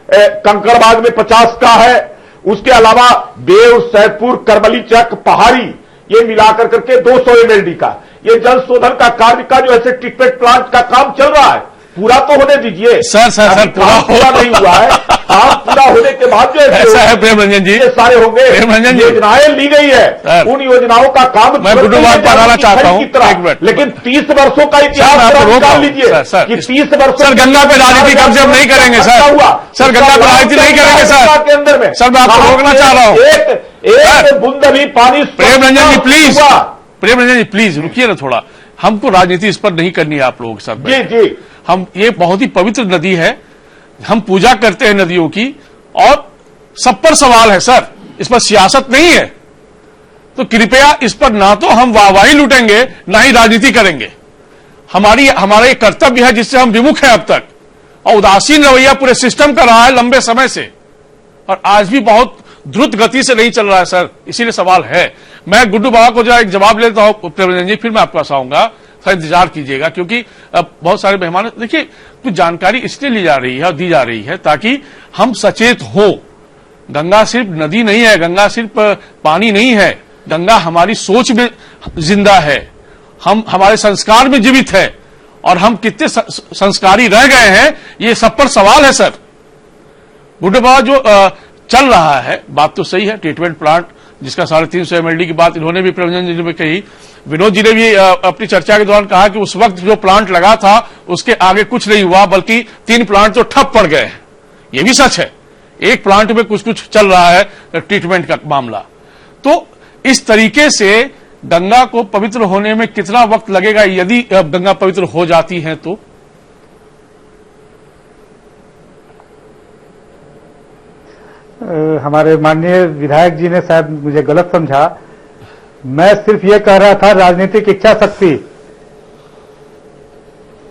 कंकड़बाग में 50 का है, उसके अलावा बेव, सैदपुर, करबली चक, पहाड़ी, ये मिलाकर करके 200 MLD का ये जल शोधन का कार्य का जो है ट्रीटमेंट प्लांट का काम चल रहा है। पूरा तो होने दीजिए सर पूरा नहीं हुआ है। काम पूरा होने के बाद जो ऐसा है प्रेम रंजन जी, ये सारे होंगे, योजनाएं ली गई है, उन योजनाओं का काम मैं गुड्डू बात बढ़ाना चाहता हूं, लेकिन 30 वर्षों का इतिहास निकाल लीजिए कि 30 वर्षों। सर गंगा पे राजनीति कम से कम नहीं करेंगे सर गंगा पे राजनीति नहीं करेंगे सर के अंदर में। सर मैं आपको रोकना चाह रहा हूं, एक बूंद भी पानी। प्रेम रंजन जी प्लीज, प्रेम रंजन जी प्लीज रुकिए ना थोड़ा, हमको राजनीति इस पर नहीं करनी है आप लोगों के साथ। जी, हम, ये बहुत ही पवित्र नदी है, हम पूजा करते हैं नदियों की, और सब पर सवाल है सर, इस पर सियासत नहीं है। तो कृपया इस पर ना तो हम वाहवाही लूटेंगे, ना ही राजनीति करेंगे। हमारा ये कर्तव्य है जिससे हम विमुख हैं अब तक, और उदासीन रवैया पूरे सिस्टम का रहा है लंबे समय से, और आज भी बहुत द्रुत गति से नहीं चल रहा है सर, इसीलिए सवाल है। मैं गुड्डू बाबा को जरा एक जवाब लेता हूं प्रेम जी, फिर मैं आपके पास आऊंगा, थोड़ा इंतजार कीजिएगा, क्योंकि अब बहुत सारे मेहमान, देखिए कुछ जानकारी इसलिए ली जा रही है और दी जा रही है ताकि हम सचेत हो। गंगा सिर्फ नदी नहीं है, गंगा सिर्फ पानी नहीं है, गंगा हमारी सोच में जिंदा है, हमारे संस्कार में जीवित है, और हम कितने संस्कारी रह गए हैं, ये सब पर सवाल है सर। गुड्डू बाबा जो चल रहा है, बात तो सही है, ट्रीटमेंट प्लांट जिसका 350 MLD की बात इन्होंने भी प्रवंजन जी ने कही, विनोद जी ने भी अपनी चर्चा के दौरान कहा कि उस वक्त जो प्लांट लगा था उसके आगे कुछ नहीं हुआ, बल्कि 3 प्लांट तो ठप पड़ गए हैं। ये भी सच है, एक प्लांट में कुछ कुछ चल रहा है ट्रीटमेंट का मामला। तो इस तरीके से गंगा को पवित्र होने में कितना वक्त लगेगा, यदि गंगा पवित्र हो जाती है तो? हमारे माननीय विधायक जी ने शायद मुझे गलत समझा। मैं सिर्फ ये कह रहा था, राजनीतिक इच्छा शक्ति,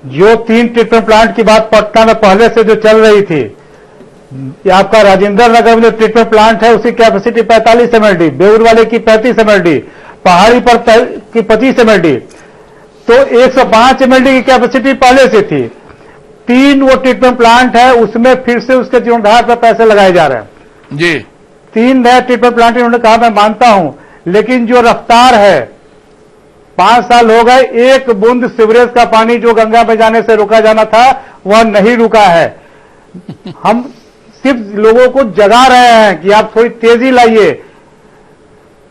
जो 3 ट्रीटमेंट प्लांट की बात पटना में पहले से जो चल रही थी, आपका राजेंद्र नगर में जो ट्रीटमेंट प्लांट है उसकी कैपेसिटी 45 MLD, बेउर वाले की 35 MLD, पहाड़ी पर की 25 MLD, तो 105 MLD की कैपेसिटी पहले से थी। 3 वो ट्रीटमेंट प्लांट है, उसमें फिर से उसके जीर्णोद्धार पर पैसे लगाए जा रहे हैं जी। 3 नए ट्रीटमेंट प्लांट इन्होंने कहा, मैं मानता हूं, लेकिन जो रफ्तार है 5 साल हो गए, एक बूंद सीवरेज का पानी जो गंगा में जाने से रोका जाना था वह नहीं रुका है। हम सिर्फ लोगों को जगा रहे हैं कि आप थोड़ी तेजी लाइए,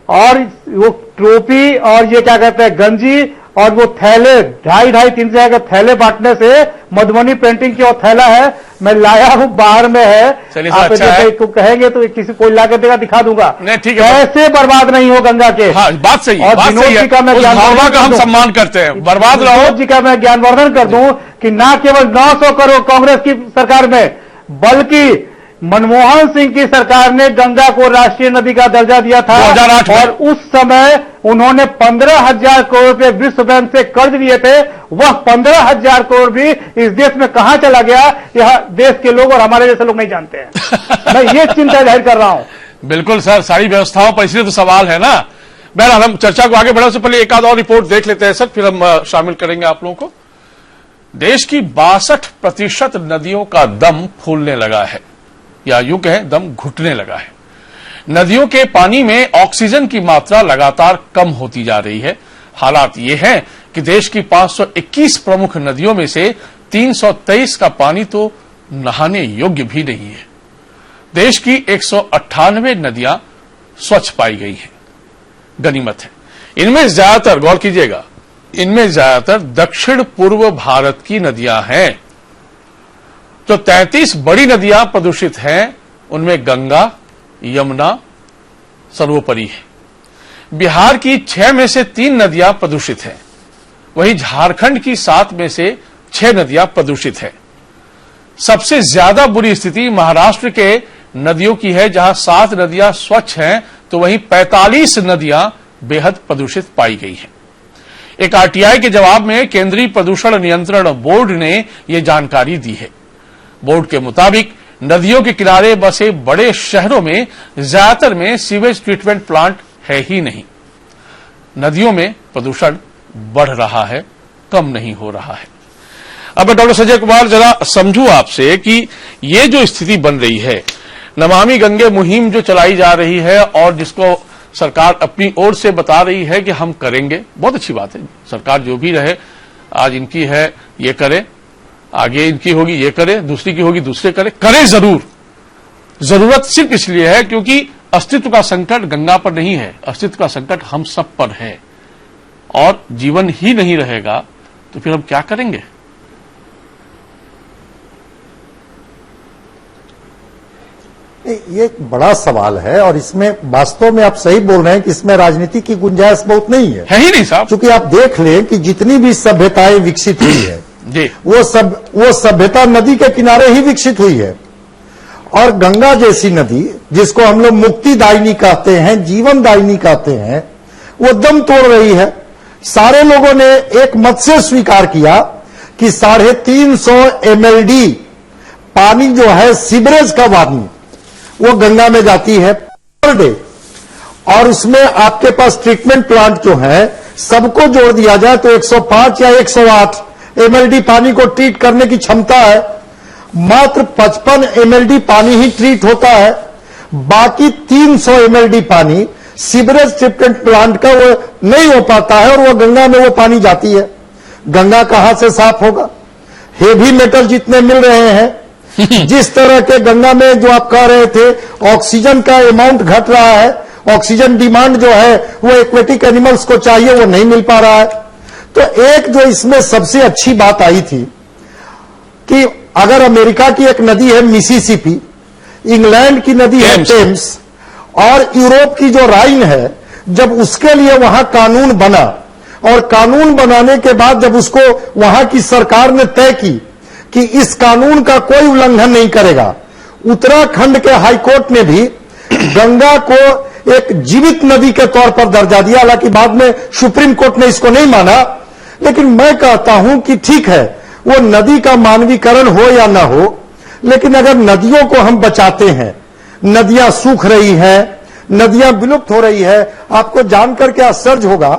और वो टोपी और ये क्या कहते हैं गंजी और वो थैले 2.5-3 तरह के थैले बांटने से मधुबनी पेंटिंग की और थैला है, मैं लाया हूं, बाहर में है। आप अच्छा है। को कहेंगे तो किसी कोई लाके देगा, दिखा दूंगा। नहीं ठीक है, कैसे बर्बाद नहीं हो गंगा के। हाँ बात सही है, और बात विनोद सही है। जी का मैं उस भावना का हम सम्मान करते हैं, बर्बाद रहो। विनोद जी का मैं ज्ञानवर्धन कर दूं कि न केवल 900 करोड़ कांग्रेस की सरकार में, बल्कि मनमोहन सिंह की सरकार ने गंगा को राष्ट्रीय नदी का दर्जा दिया था 2008 में। और उस समय उन्होंने 15,000 करोड़ रुपए विश्व बैंक से कर्ज लिए थे। वह 15,000 करोड़ भी इस देश में कहां चला गया, यह देश के लोग और हमारे जैसे लोग नहीं जानते हैं। मैं ये चिंता जाहिर कर रहा हूं। बिल्कुल सर, सारी व्यवस्थाओं पर इसलिए तो सवाल है ना। बहरहाल हम चर्चा को आगे बढ़ाने से पहले एक आध और रिपोर्ट देख लेते हैं सर, फिर हम शामिल करेंगे आप लोगों को। देश की 62% नदियों का दम फूलने लगा है, या यूं कहें दम घुटने लगा है। नदियों के पानी में ऑक्सीजन की मात्रा लगातार कम होती जा रही है। हालात ये हैं कि देश की 521 प्रमुख नदियों में से 323 का पानी तो नहाने योग्य भी नहीं है। देश की 198 नदियां स्वच्छ पाई गई हैं, गनीमत है। इनमें ज्यादातर, गौर कीजिएगा, इनमें ज्यादातर दक्षिण पूर्व भारत की नदियां हैं। जो 33 बड़ी नदियां प्रदूषित हैं उनमें गंगा, यमुना सर्वोपरि है। बिहार की 6 में से 3 नदियां प्रदूषित हैं, वहीं झारखंड की 7 में से 6 नदियां प्रदूषित है। सबसे ज्यादा बुरी स्थिति महाराष्ट्र के नदियों की है, जहां 7 नदियां स्वच्छ हैं तो वहीं 45 नदियां बेहद प्रदूषित पाई गई हैं। एक आरटीआई के जवाब में केंद्रीय प्रदूषण नियंत्रण बोर्ड ने यह जानकारी दी है। बोर्ड के मुताबिक नदियों के किनारे बसे बड़े शहरों में ज्यादातर में सीवेज ट्रीटमेंट प्लांट है ही नहीं। नदियों में प्रदूषण बढ़ रहा है, कम नहीं हो रहा है। अब डॉक्टर संजय कुमार जरा समझूं आपसे कि ये जो स्थिति बन रही है, नमामि गंगे मुहिम जो चलाई जा रही है और जिसको सरकार अपनी ओर से बता रही है कि हम करेंगे, बहुत अच्छी बात है। सरकार जो भी रहे, आज इनकी है ये करे, आगे इनकी होगी ये करे, दूसरी की होगी दूसरे करे जरूर। जरूरत सिर्फ इसलिए है क्योंकि अस्तित्व का संकट गंगा पर नहीं है, अस्तित्व का संकट हम सब पर है। और जीवन ही नहीं रहेगा तो फिर हम क्या करेंगे? ये एक बड़ा सवाल है और इसमें वास्तव में आप सही बोल रहे हैं कि इसमें राजनीति की गुंजाइश बहुत नहीं है ही नहीं साहब। क्योंकि आप देख लें कि जितनी भी सभ्यताएं विकसित हुई है जी, वो सभ्यता नदी के किनारे ही विकसित हुई है। और गंगा जैसी नदी, जिसको हम लोग मुक्तिदायिनी कहते हैं, जीवनदायिनी कहते हैं, वो दम तोड़ रही है। सारे लोगों ने एक मत से स्वीकार किया कि 350 MLD पानी जो है सीवरेज का पानी वो गंगा में जाती है पर डे, और उसमें आपके पास ट्रीटमेंट प्लांट जो है सबको जोड़ दिया जाए तो 105 या 108 MLD पानी को ट्रीट करने की क्षमता है। मात्र 55 MLD पानी ही ट्रीट होता है, बाकी 300 MLD पानी सीवरेज ट्रीटमेंट प्लांट का वो नहीं हो पाता है और वो गंगा में वो पानी जाती है। गंगा कहां से साफ होगा? हेवी मेटल जितने मिल रहे हैं, जिस तरह के गंगा में जो आप कह रहे थे ऑक्सीजन का अमाउंट घट रहा है, ऑक्सीजन डिमांड जो है वो एक्वेटिक एनिमल्स को चाहिए वो नहीं मिल पा रहा है। तो एक जो इसमें सबसे अच्छी बात आई थी कि अगर अमेरिका की एक नदी है मिसिसिपी, इंग्लैंड की नदी है टेम्स, और यूरोप की जो राइन है, जब उसके लिए वहां कानून बना और कानून बनाने के बाद जब उसको वहां की सरकार ने तय की कि इस कानून का कोई उल्लंघन नहीं करेगा, उत्तराखंड के हाईकोर्ट ने भी गंगा को एक जीवित नदी के तौर पर दर्जा दिया। हालांकि बाद में सुप्रीम कोर्ट ने इसको नहीं माना, लेकिन मैं कहता हूं कि ठीक है, वो नदी का मानवीकरण हो या ना हो, लेकिन अगर नदियों को हम बचाते हैं, नदियां सूख रही हैं, नदियां विलुप्त हो रही है। आपको जानकर के आश्चर्य होगा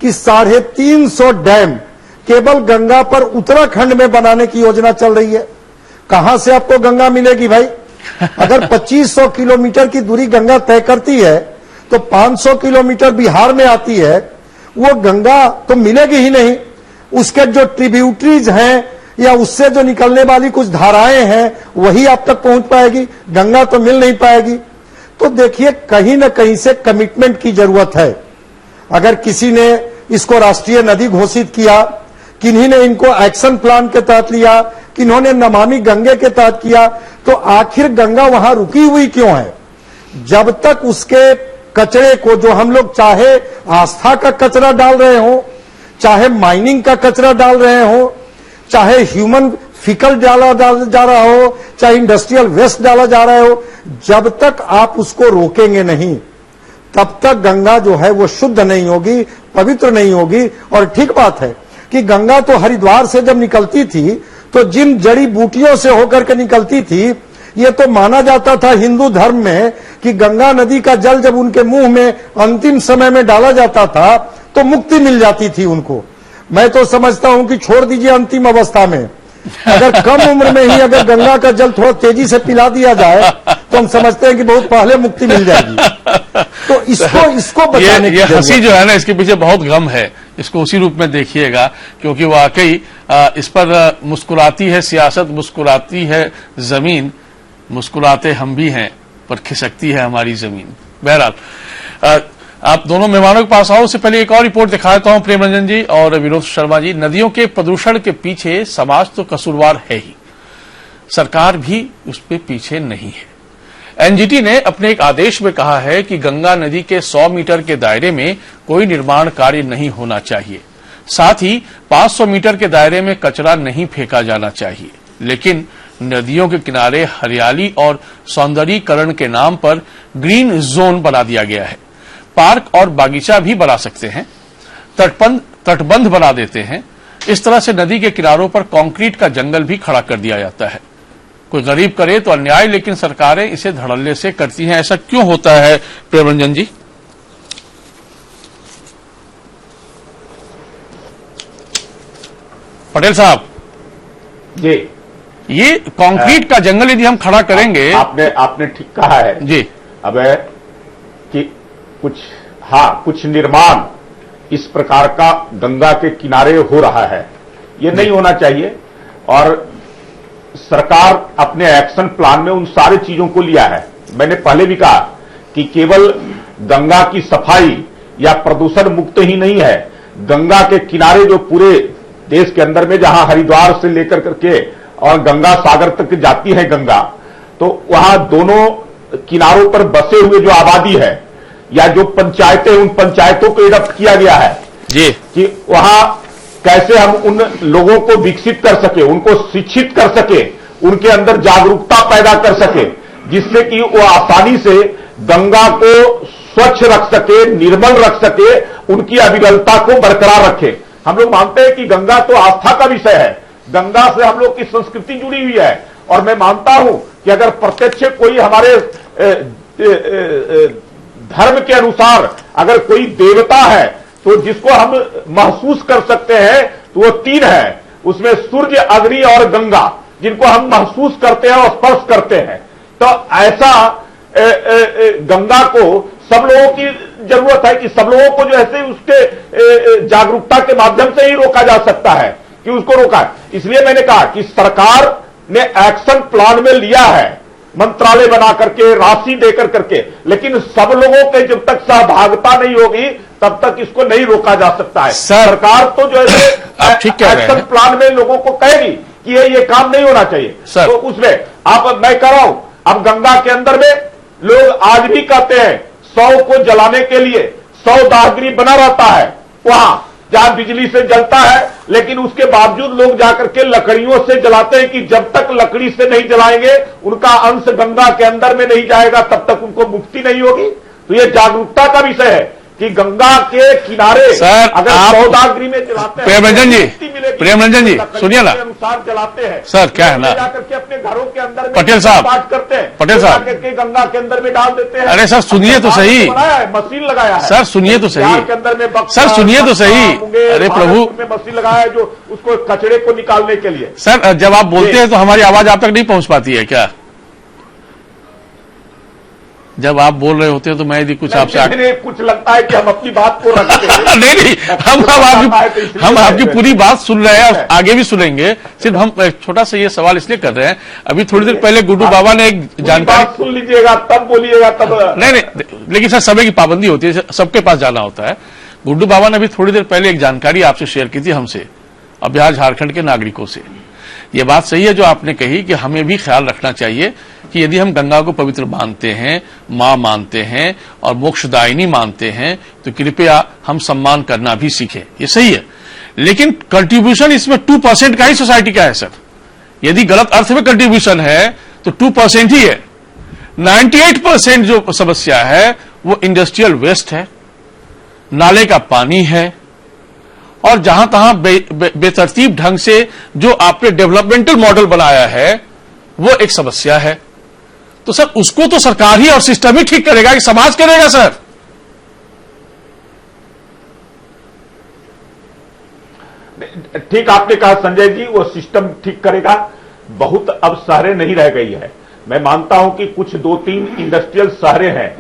कि 350 डैम केवल गंगा पर उत्तराखंड में बनाने की योजना चल रही है। कहां से आपको गंगा मिलेगी भाई? अगर 2500 किलोमीटर की दूरी गंगा तय करती है तो 500 किलोमीटर बिहार में आती है, वो गंगा तो मिलेगी ही नहीं। उसके जो ट्रिब्यूटरीज हैं या उससे जो निकलने वाली कुछ धाराएं हैं वही आप तक पहुंच पाएगी, गंगा तो मिल नहीं पाएगी। तो देखिए कहीं न कहीं से कमिटमेंट की जरूरत है। अगर किसी ने इसको राष्ट्रीय नदी घोषित किया, किन्हीं ने इनको एक्शन प्लान के तहत लिया, किन्होंने नमामि गंगे के तहत किया, तो आखिर गंगा वहां रुकी हुई क्यों है? जब तक उसके कचरे को, जो हम लोग चाहे आस्था का कचरा डाल रहे हो, चाहे माइनिंग का कचरा डाल रहे हो, चाहे ह्यूमन फिकल डाला जा रहा हो, चाहे इंडस्ट्रियल वेस्ट डाला जा रहा हो, जब तक आप उसको रोकेंगे नहीं तब तक गंगा जो है वो शुद्ध नहीं होगी, पवित्र नहीं होगी। और ठीक बात है कि गंगा तो हरिद्वार से जब निकलती थी तो जिन जड़ी बूटियों से होकर के निकलती थी, ये तो माना जाता था हिंदू धर्म में कि गंगा नदी का जल जब उनके मुंह में अंतिम समय में डाला जाता था तो मुक्ति मिल जाती थी उनको। मैं तो समझता हूं कि छोड़ दीजिए अंतिम अवस्था में, अगर कम उम्र में ही अगर गंगा का जल थोड़ा तेजी से पिला दिया जाए तो हम समझते हैं कि बहुत पहले मुक्ति मिल जाएगी। तो इसको बचाने ये हंसी जो है ना, इसके पीछे बहुत गम है। इसको उसी रूप में देखिएगा, क्योंकि वाकई इस पर मुस्कुराती है सियासत, मुस्कुराती है जमीन, मुस्कुराते हम भी हैं पर खिसकती है हमारी जमीन। बहरहाल आप दोनों मेहमानों के पास आओ, उससे पहले एक और रिपोर्ट दिखा देता हूं प्रेम रंजन जी और विनोद शर्मा जी। नदियों के प्रदूषण के पीछे समाज तो कसूरवार है ही, सरकार भी उस पे पीछे नहीं है। एनजीटी ने अपने एक आदेश में कहा है कि गंगा नदी के 100 मीटर के दायरे में कोई निर्माण कार्य नहीं होना चाहिए, साथ ही 500 मीटर के दायरे में कचरा नहीं फेंका जाना चाहिए। लेकिन नदियों के किनारे हरियाली और सौंदर्यीकरण के नाम पर ग्रीन जोन बना दिया गया है। पार्क और बागीचा भी बना सकते हैं, तटबंध बना देते हैं। इस तरह से नदी के किनारों पर कंक्रीट का जंगल भी खड़ा कर दिया जाता है। कोई गरीब करे तो अन्याय, लेकिन सरकारें इसे धड़ल्ले से करती हैं। ऐसा क्यों होता है प्रेम रंजन जी? पटेल साहब जी, ये कंक्रीट का जंगल यदि हम खड़ा करेंगे, आपने ठीक कहा है जी। अब कि कुछ निर्माण इस प्रकार का गंगा के किनारे हो रहा है, ये नहीं होना चाहिए। और सरकार अपने एक्शन प्लान में उन सारी चीजों को लिया है। मैंने पहले भी कहा कि केवल गंगा की सफाई या प्रदूषण मुक्त ही नहीं है, गंगा के किनारे जो पूरे देश के अंदर में जहां हरिद्वार से लेकर करके और गंगा सागर तक जाती है गंगा, तो वहां दोनों किनारों पर बसे हुए जो आबादी है या जो पंचायतें, उन पंचायतों को एडप्ट किया गया है जी कि वहां कैसे हम उन लोगों को विकसित कर सके, उनको शिक्षित कर सके, उनके अंदर जागरूकता पैदा कर सके, जिससे कि वो आसानी से गंगा को स्वच्छ रख सके, निर्मल रख सके, उनकी अविरलता को बरकरार रखे। हम लोग मानते हैं कि गंगा तो आस्था का विषय है, गंगा से हम लोग की संस्कृति जुड़ी हुई है। और मैं मानता हूं कि अगर प्रत्यक्ष कोई हमारे धर्म के अनुसार अगर कोई देवता है तो जिसको हम महसूस कर सकते हैं तो वो 3 है, उसमें सूर्य, अग्नि और गंगा, जिनको हम महसूस करते हैं और स्पर्श करते हैं। तो ऐसा गंगा को सब लोगों की जरूरत है कि सब लोगों को जो है उसके जागरूकता के माध्यम से ही रोका जा सकता है कि उसको रोका। इसलिए मैंने कहा कि सरकार ने एक्शन प्लान में लिया है, मंत्रालय बना करके, राशि देकर करके, लेकिन सब लोगों के जब तक सहभागिता नहीं होगी तब तक इसको नहीं रोका जा सकता है। सरकार तो जो है एक्शन प्लान में लोगों को कहेगी कि ये काम नहीं होना चाहिए, तो उसमें मैं कह रहा हूं, अब गंगा के अंदर में लोग आज भी कहते हैं 100 को जलाने के लिए 100 दाहगिरी बना रहता है वहां जहां बिजली से जलता है, लेकिन उसके बावजूद लोग जाकर के लकड़ियों से जलाते हैं कि जब तक लकड़ी से नहीं जलाएंगे उनका अंश गंगा के अंदर में नहीं जाएगा, तब तक उनको मुक्ति नहीं होगी। तो ये जागरूकता का विषय है कि गंगा के किनारे अगर 100 दाहगिरी में जलाते हैं, प्रेम रंजन जी सुनिए ना, अनुसार जलाते हैं सर, क्या है ना, जाकर के अपने घरों के अंदर पटेल साहब पाठ करते हैं, पटेल साहब के गंगा के अंदर में डाल देते हैं। अरे सर सुनिए तो सही, मशीन लगाया है सर, सुनिए तो सही के अंदर में, सर सुनिए तो सही, अरे प्रभु, में मशीन लगाया है जो उसको कचरे को निकालने के लिए। सर जब आप बोलते हैं तो हमारी आवाज आप तक नहीं पहुंच पाती है क्या? जब आप बोल रहे होते हैं तो मैं यदि कुछ आपसे मैंने कुछ लगता है कि हम अपनी बात को रखते हैं। नहीं हम आपकी पूरी बात सुन रहे हैं और आगे भी सुनेंगे। सिर्फ हम एक छोटा सा ये सवाल इसलिए कर रहे हैं, अभी थोड़ी देर पहले गुड्डू बाबा ने एक जानकारी सुन लीजिएगा तब बोलिएगा तब। नहीं, लेकिन सर समय की पाबंदी होती है, सबके पास जाना होता है। गुड्डू बाबा ने अभी थोड़ी देर पहले एक जानकारी आपसे शेयर की थी हमसे और बिहार झारखंड के नागरिकों से। ये बात सही है जो आपने कही कि हमें भी ख्याल रखना चाहिए कि यदि हम गंगा को पवित्र मानते हैं, मां मानते हैं और मोक्षदायिनी मानते हैं, तो कृपया हम सम्मान करना भी सीखें। ये सही है, लेकिन कंट्रीब्यूशन इसमें 2% का ही सोसाइटी का है सर। यदि गलत अर्थ में कंट्रीब्यूशन है तो 2% ही है। 98% जो समस्या है वो इंडस्ट्रियल वेस्ट है, नाले का पानी है, और जहां तहां बेतरतीब ढंग से जो आपने डेवलपमेंटल मॉडल बनाया है वो एक समस्या है। तो सर उसको तो सरकार ही और सिस्टम ही ठीक करेगा कि समाज करेगा सर? ठीक आपने कहा संजय जी, वो सिस्टम ठीक करेगा। बहुत अब शहरें नहीं रह गई है। मैं मानता हूं कि कुछ 2-3 इंडस्ट्रियल शहरें हैं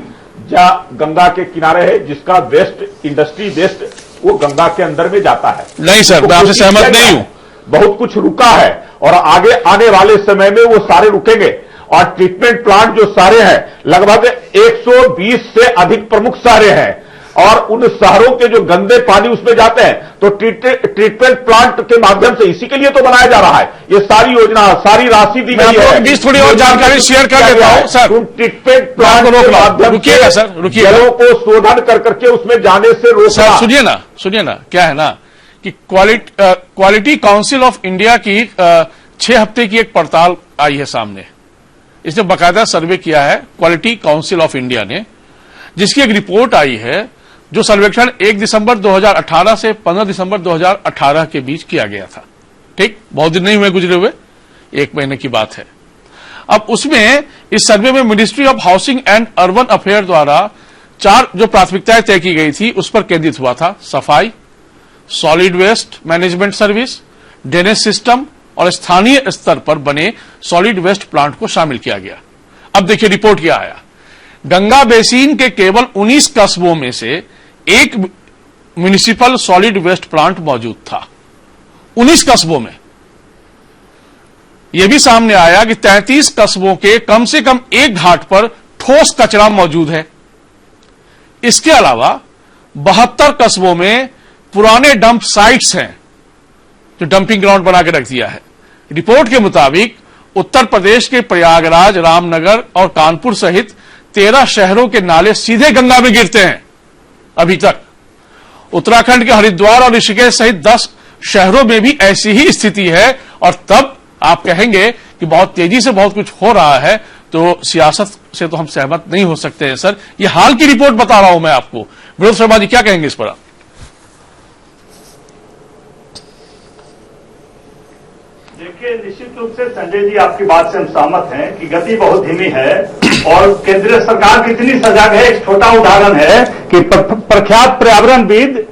जहां गंगा के किनारे है, जिसका वेस्ट, इंडस्ट्री वेस्ट वो गंगा के अंदर में जाता है। नहीं सर, मैं आपसे सहमत नहीं हूं। बहुत कुछ रुका है और आगे आने वाले समय में वो सारे रुकेंगे। और ट्रीटमेंट प्लांट जो सारे हैं, लगभग 120 से अधिक प्रमुख शहरें हैं, और उन शहरों के जो गंदे पानी उसमें जाते हैं, तो ट्रीटमेंट प्लांट के माध्यम से, इसी के लिए तो बनाया जा रहा है। ये सारी योजना, सारी राशि दी गई है। बीच थोड़ी और जानकारी शेयर कर देता हूं सर। ट्रीटमेंट प्लांट के माध्यम रुकिएगा सर, रुकिएगा। जलों को शोधन कर करके उसमें जाने से रोकना। सर सुनिए ना, क्या है ना कि क्वालिटी काउंसिल ऑफ इंडिया की 6 हफ्ते की एक पड़ताल आई है सामने। इसने बाकायदा सर्वे किया है क्वालिटी काउंसिल ऑफ इंडिया ने, जिसकी एक रिपोर्ट आई है जो सर्वेक्षण 1 दिसंबर 2018 से 15 दिसंबर 2018 के बीच किया गया था। ठीक, बहुत दिन नहीं हुए गुजरे हुए, 1 महीने की बात है। अब उसमें इस सर्वे में ministry of housing and urban affair द्वारा 4 जो प्राथमिकताएं तय की गई थी उस पर केंद्रित हुआ था। सफाई, solid waste management service, drainage system और स्थानीय स्तर पर बने सॉलिड वेस्ट प्लांट को शामिल किया गया। अब देखिए रिपोर्ट क्या आया। गंगा बेसिन के केवल 19 कस्बों में से एक म्युनिसिपल सॉलिड वेस्ट प्लांट मौजूद था। 19 कस्बों में। यह भी सामने आया कि 33 कस्बों के कम से कम एक घाट पर ठोस कचरा मौजूद है। इसके अलावा 72 कस्बों में पुराने डंप साइट्स हैं जो डंपिंग ग्राउंड बना के रख दिया है। रिपोर्ट के मुताबिक उत्तर प्रदेश के प्रयागराज, रामनगर और कानपुर सहित 13 शहरों के नाले सीधे गंगा में गिरते हैं अभी तक। उत्तराखंड के हरिद्वार और ऋषिकेश सहित 10 शहरों में भी ऐसी ही स्थिति है। और तब आप कहेंगे कि बहुत तेजी से बहुत कुछ हो रहा है, तो सियासत से तो हम सहमत नहीं हो सकते हैं सर। ये हाल की रिपोर्ट बता रहा हूं मैं आपको। विनोद शर्मा जी क्या कहेंगे इस पर? देखिए, निश्चित रूप से संजय जी आपकी बात से हम सहमत हैं कि गति बहुत धीमी है और केंद्रीय सरकार कितनी सजग है। एक छोटा उदाहरण है कि प्रख्यात पर्यावरणविद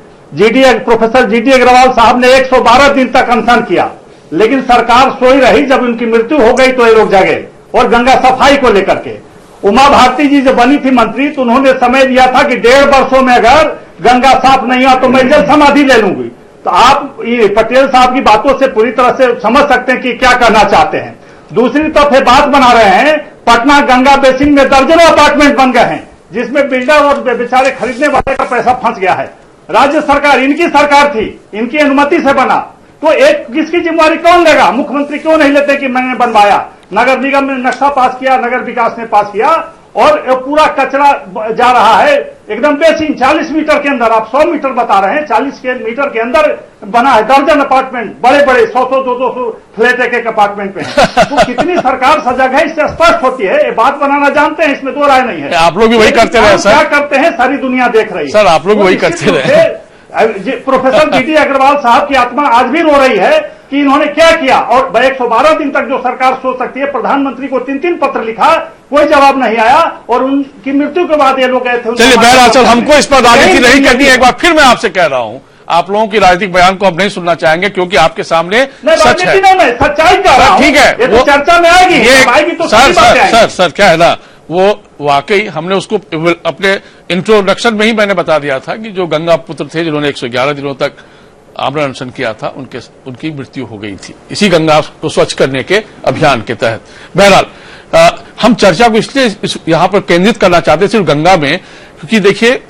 प्रोफेसर जीडी अग्रवाल साहब ने 112 दिन तक अनशन किया, लेकिन सरकार सोई रही। जब उनकी मृत्यु हो गई तो ये लोग जागे। और गंगा सफाई को लेकर के उमा भारती जी जब बनी थी मंत्री, तो उन्होंने समय दिया था कि 1.5 वर्षों में अगर गंगा साफ नहीं हुआ तो मैं जल समाधि ले लूंगी। तो आप ये पटेल साहब की बातों से पूरी तरह से समझ सकते हैं कि क्या करना चाहते हैं। दूसरी तरफ ये बात बना रहे हैं, पटना गंगा बेसिन में दर्जनों अपार्टमेंट बन गए हैं, जिसमें बिल्डर और बेचारे खरीदने वाले का पैसा फंस गया है। राज्य सरकार, इनकी सरकार थी, इनकी अनुमति से बना, तो एक किसकी जिम्मेवारी कौन लेगा? मुख्यमंत्री क्यों नहीं लेते कि मैंने बनवाया? नगर निगम ने नक्शा पास किया, नगर विकास ने पास किया, और पूरा कचरा जा रहा है एकदम बेसिन 40 मीटर के अंदर। आप 100 मीटर बता रहे हैं, 40 मीटर के अंदर बना है दर्जन अपार्टमेंट, बड़े बड़े 100-100, 200 फ्लैट एक अपार्टमेंट में है। तो कितनी सरकार सजग है इससे स्पष्ट होती है। ये बात बनाना जानते हैं, इसमें दो राय नहीं है। आप लोग भी वही करते रहे सर। क्या करते हैं सारी दुनिया देख रही है सर, आप लोग भी वही करते रहे। प्रोफेसर जीडी अग्रवाल साहब की आत्मा आज भी रो रही है कि इन्होंने क्या किया। और 112 दिन तक जो सरकार सोच सकती है, प्रधानमंत्री को 3-3 पत्र लिखा, कोई जवाब नहीं आया, और उनकी मृत्यु के बाद ये लोग गए थे। चलिए बहरहाल चल, हमको इस पर राजनीति नहीं करनी है। एक बार फिर मैं आपसे कह रहा हूं, आप लोगों की राजनीतिक बयान को अब नहीं सुनना चाहेंगे, क्योंकि आपके सामने सच है। मैं सच्चाई कह रहा हूं, ठीक है, ये तो चर्चा में आएगी तो सर क्या है ना, वो वाकई हमने उसको अपने इंट्रोडक्शन में ही मैंने बता दिया था कि जो गंगा पुत्र थे जिन्होंने 111 दिनों तक आमरण अनशन किया था उनकी मृत्यु हो गई थी इसी गंगा को स्वच्छ करने के अभियान के तहत। बहरहाल हम चर्चा को इसलिए यहां पर केंद्रित करना चाहते सिर्फ गंगा में, क्योंकि देखिए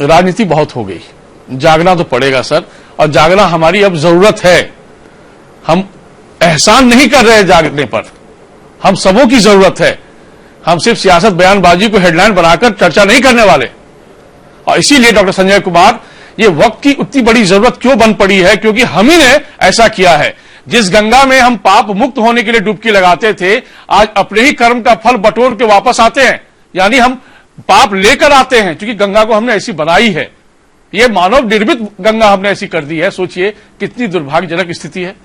राजनीति बहुत हो गई, जागना तो पड़ेगा सर, और जागना हमारी अब जरूरत है। हम एहसान नहीं कर रहे जागने पर, हम सबों की जरूरत है। हम सिर्फ सियासत बयानबाजी को हेडलाइन बनाकर चर्चा नहीं करने वाले। और इसीलिए डॉक्टर संजय कुमार, ये वक्त की उतनी बड़ी जरूरत क्यों बन पड़ी है, क्योंकि हम ही ने ऐसा किया है। जिस गंगा में हम पाप मुक्त होने के लिए डुबकी लगाते थे, आज अपने ही कर्म का फल बटोर के वापस आते हैं, यानी हम पाप लेकर आते हैं, क्योंकि गंगा को हमने ऐसी बनाई है। ये मानव निर्मित गंगा हमने ऐसी कर दी है। सोचिए कितनी दुर्भाग्यजनक स्थिति है।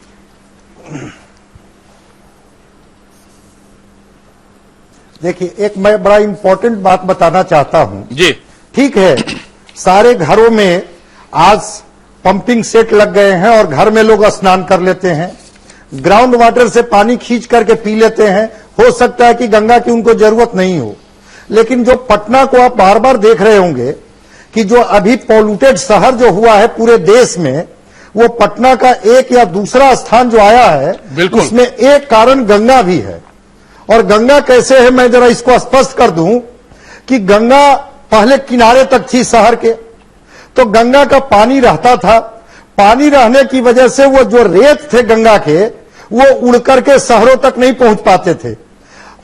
देखिए, एक मैं बड़ा इंपॉर्टेंट बात बताना चाहता हूं जी। ठीक है, सारे घरों में आज पंपिंग सेट लग गए हैं और घर में लोग स्नान कर लेते हैं, ग्राउंड वाटर से पानी खींच करके पी लेते हैं। हो सकता है कि गंगा की उनको जरूरत नहीं हो, लेकिन जो पटना को आप बार बार देख रहे होंगे कि जो अभी पॉल्यूटेड शहर जो हुआ है पूरे देश में, वो पटना का एक या दूसरा स्थान जो आया है, उसमें एक कारण गंगा भी है। और गंगा कैसे है, मैं जरा इसको स्पष्ट कर दूं कि गंगा पहले किनारे तक थी शहर के, तो गंगा का पानी रहता था। पानी रहने की वजह से वो जो रेत थे गंगा के, वो उड़ करके शहरों तक नहीं पहुंच पाते थे।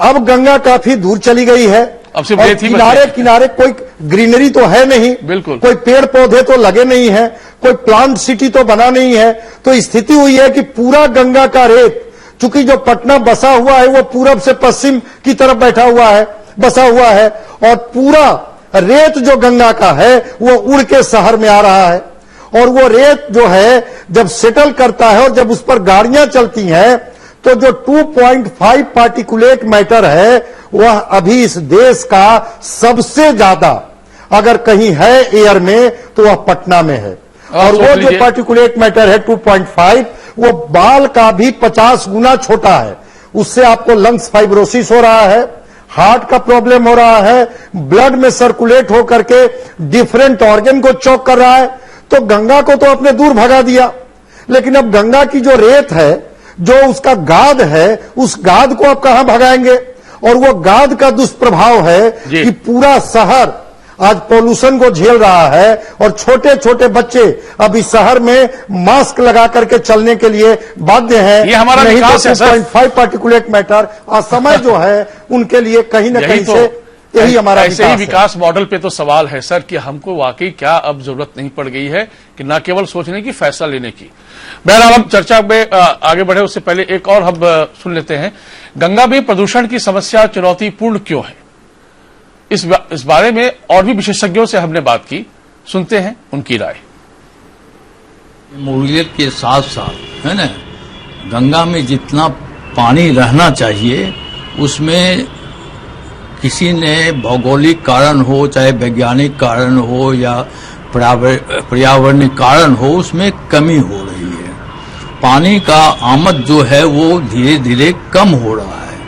अब गंगा काफी दूर चली गई है, अब सिर्फ और किनारे किनारे कोई ग्रीनरी तो है नहीं, बिल्कुल कोई पेड़ पौधे तो लगे नहीं है, कोई प्लांट सिटी तो बना नहीं है। तो स्थिति हुई है कि पूरा गंगा का रेत, चूंकि जो पटना बसा हुआ है वो पूरब से पश्चिम की तरफ बसा हुआ है, और पूरा रेत जो गंगा का है वो उड़ के शहर में आ रहा है। और वो रेत जो है जब सेटल करता है और जब उस पर गाड़ियां चलती हैं, तो जो 2.5 पार्टिकुलेट मैटर है वह अभी इस देश का सबसे ज्यादा अगर कहीं है एयर में तो वह पटना में है। और वो जो पार्टिकुलेट मैटर है 2.5, वो बाल का भी 50 गुना छोटा है। उससे आपको लंग्स फाइब्रोसिस हो रहा है, हार्ट का प्रॉब्लम हो रहा है, ब्लड में सर्कुलेट होकर के डिफरेंट ऑर्गन को चौक कर रहा है। तो गंगा को तो आपने दूर भगा दिया, लेकिन अब गंगा की जो रेत है, जो उसका गाद है, उस गाद को आप कहां भगाएंगे? और वो गाद का दुष्प्रभाव है कि पूरा शहर आज पोल्यूशन को झेल रहा है, और छोटे छोटे बच्चे अब इस शहर में मास्क लगा करके चलने के लिए बाध्य हैं। ये हमारा नहीं विकास है तो 2.5 पार्टिकुलेट मैटर असमय जो है उनके लिए कहीं न कहीं से यही हमारा ऐसे ही विकास मॉडल पे तो सवाल है सर कि हमको वाकई क्या अब जरूरत नहीं पड़ गई है कि न केवल सोचने की, फैसला लेने की। बहरहाल हम चर्चा में आगे बढ़े उससे पहले एक और हम सुन लेते हैं। गंगा में प्रदूषण की समस्या चुनौतीपूर्ण क्यों है, इस बारे में और भी विशेषज्ञों से हमने बात की, सुनते हैं उनकी राय। मुर्गियत के साथ साथ है ना, गंगा में जितना पानी रहना चाहिए उसमें किसी ने भौगोलिक कारण हो, चाहे वैज्ञानिक कारण हो या पर्यावरणीय कारण हो, उसमें कमी हो रही है। पानी का आमद जो है वो धीरे धीरे कम हो रहा है।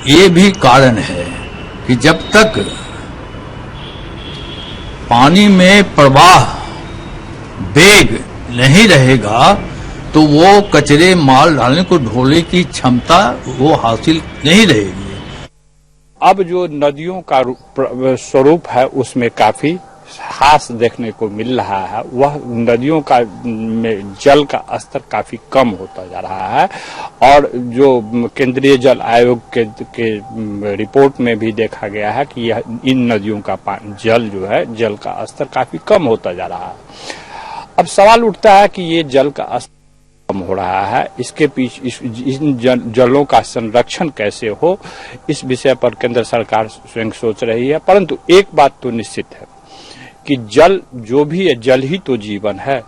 ये भी कारण है कि जब तक पानी में प्रवाह वेग नहीं रहेगा तो वो कचरे माल डालने को ढोने की क्षमता वो हासिल नहीं रहेगी। अब जो नदियों का स्वरूप है उसमें काफी ह्रास देखने को मिल रहा है। वह नदियों का में जल का स्तर काफी कम होता जा रहा है, और जो केंद्रीय जल आयोग के रिपोर्ट में भी देखा गया है कि यह इन नदियों का जल जो है, जल का स्तर काफी कम होता जा रहा है। अब सवाल उठता है कि ये जल का स्तर कम हो रहा है, इसके पीछे इन जलों का संरक्षण कैसे हो, इस विषय पर केंद्र सरकार स्वयं सोच रही है। परंतु एक बात तो निश्चित है कि जल जो भी है, जल ही तो जीवन है।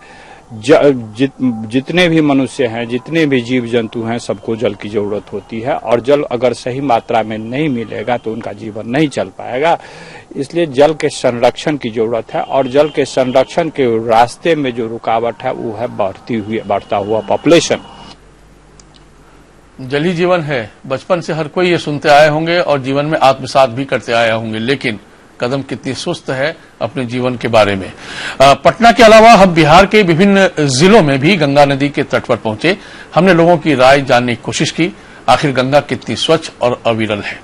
जितने भी मनुष्य हैं, जितने भी जीव जंतु हैं, सबको जल की जरूरत होती है, और जल अगर सही मात्रा में नहीं मिलेगा तो उनका जीवन नहीं चल पाएगा। इसलिए जल के संरक्षण की जरूरत है, और जल के संरक्षण के रास्ते में जो रुकावट है वो है बढ़ता हुआ पॉपुलेशन। जल ही जीवन है। बचपन से हर कोई ये सुनते आए होंगे और जीवन में आत्मसात भी करते आए होंगे, लेकिन कदम कितनी सुस्त है अपने जीवन के बारे में। पटना के अलावा हम बिहार के विभिन्न जिलों में भी गंगा नदी के तट पर पहुंचे। हमने लोगों की राय जानने की कोशिश की, आखिर गंगा कितनी स्वच्छ और अविरल है।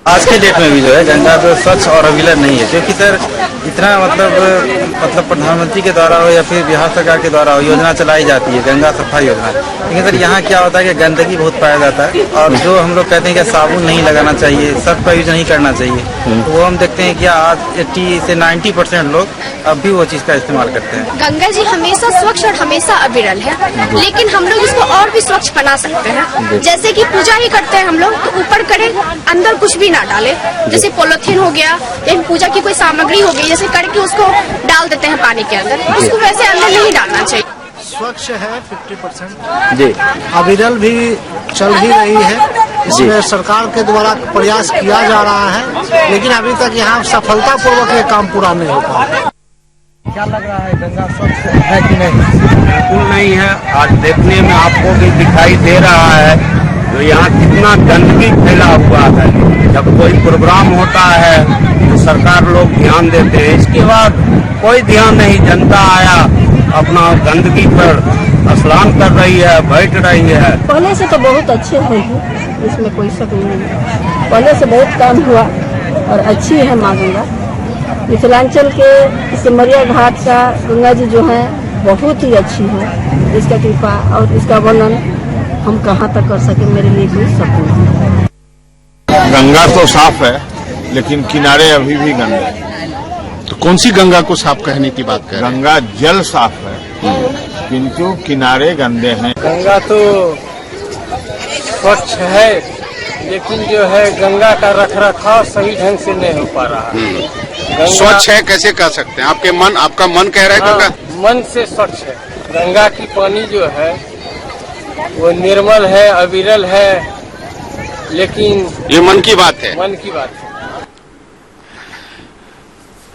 आज के डेट में भी जो है गंगा तो स्वच्छ और अविरल नहीं है, क्योंकि सर इतना मतलब प्रधानमंत्री के द्वारा हो या फिर बिहार सरकार के द्वारा हो योजना चलाई जाती है, गंगा सफाई योजना। लेकिन सर यहाँ क्या होता है कि गंदगी बहुत पाया जाता है, और जो हम लोग कहते हैं कि साबुन नहीं लगाना चाहिए, सर्फ का यूज नहीं करना चाहिए, तो वो हम देखते हैं कि आज 80 से 90% लोग अब भी वो चीज का इस्तेमाल करते हैं। गंगा जी हमेशा स्वच्छ और हमेशा अविरल है, लेकिन हम लोग इसको और भी स्वच्छ बना सकते हैं। जैसे कि पूजा ही करते हैं हम लोग, तो ऊपर करें, अंदर कुछ भी ना डाले, जैसे पॉलिथीन हो गया या पूजा की कोई सामग्री हो गई, जैसे करके उसको डाल देते हैं पानी के अंदर, उसको वैसे अंदर नहीं डालना चाहिए। स्वच्छ है 50% जी, अविरल भी चल ही रही है। इसमें सरकार के द्वारा प्रयास किया जा रहा है, लेकिन अभी तक यहाँ सफलतापूर्वक ये काम पूरा नहीं हो पाया। क्या लग रहा है, गंगा स्वच्छ है कि नहीं? बिल्कुल नहीं है। आज देखने में आपको भी दिखाई दे रहा है तो यहाँ कितना गंदगी फैला हुआ है। जब कोई प्रोग्राम होता है तो सरकार लोग ध्यान देते हैं, इसके बाद कोई ध्यान नहीं। जनता आया अपना गंदगी पर स्नान कर रही है, बैठ रही है। पहले से तो बहुत अच्छे हैं, इसमें कोई शक नहीं है। पहले से बहुत काम हुआ और अच्छी है माँ गंगा। मिथिलांचल के सिमरिया घाट का गंगा जी जो है बहुत ही अच्छी है। इसका कृपा और इसका वर्णन हम कहाँ तक कर सके, मेरे लिए कोई शक नहीं। गंगा तो साफ है, लेकिन किनारे अभी भी गंदे हैं। तो कौन सी गंगा को साफ कहने की बात कर रहे हैं? गंगा जल साफ है, किंतु किनारे गंदे हैं। गंगा तो स्वच्छ है, लेकिन जो है गंगा का रखरखाव सही ढंग से नहीं हो पा रहा है। स्वच्छ है कैसे कह सकते हैं? आपका मन कह रहा है गंगा मन से स्वच्छ है। गंगा की पानी जो है वो निर्मल है, अविरल है, लेकिन ये मन की बात है। मन की बात है।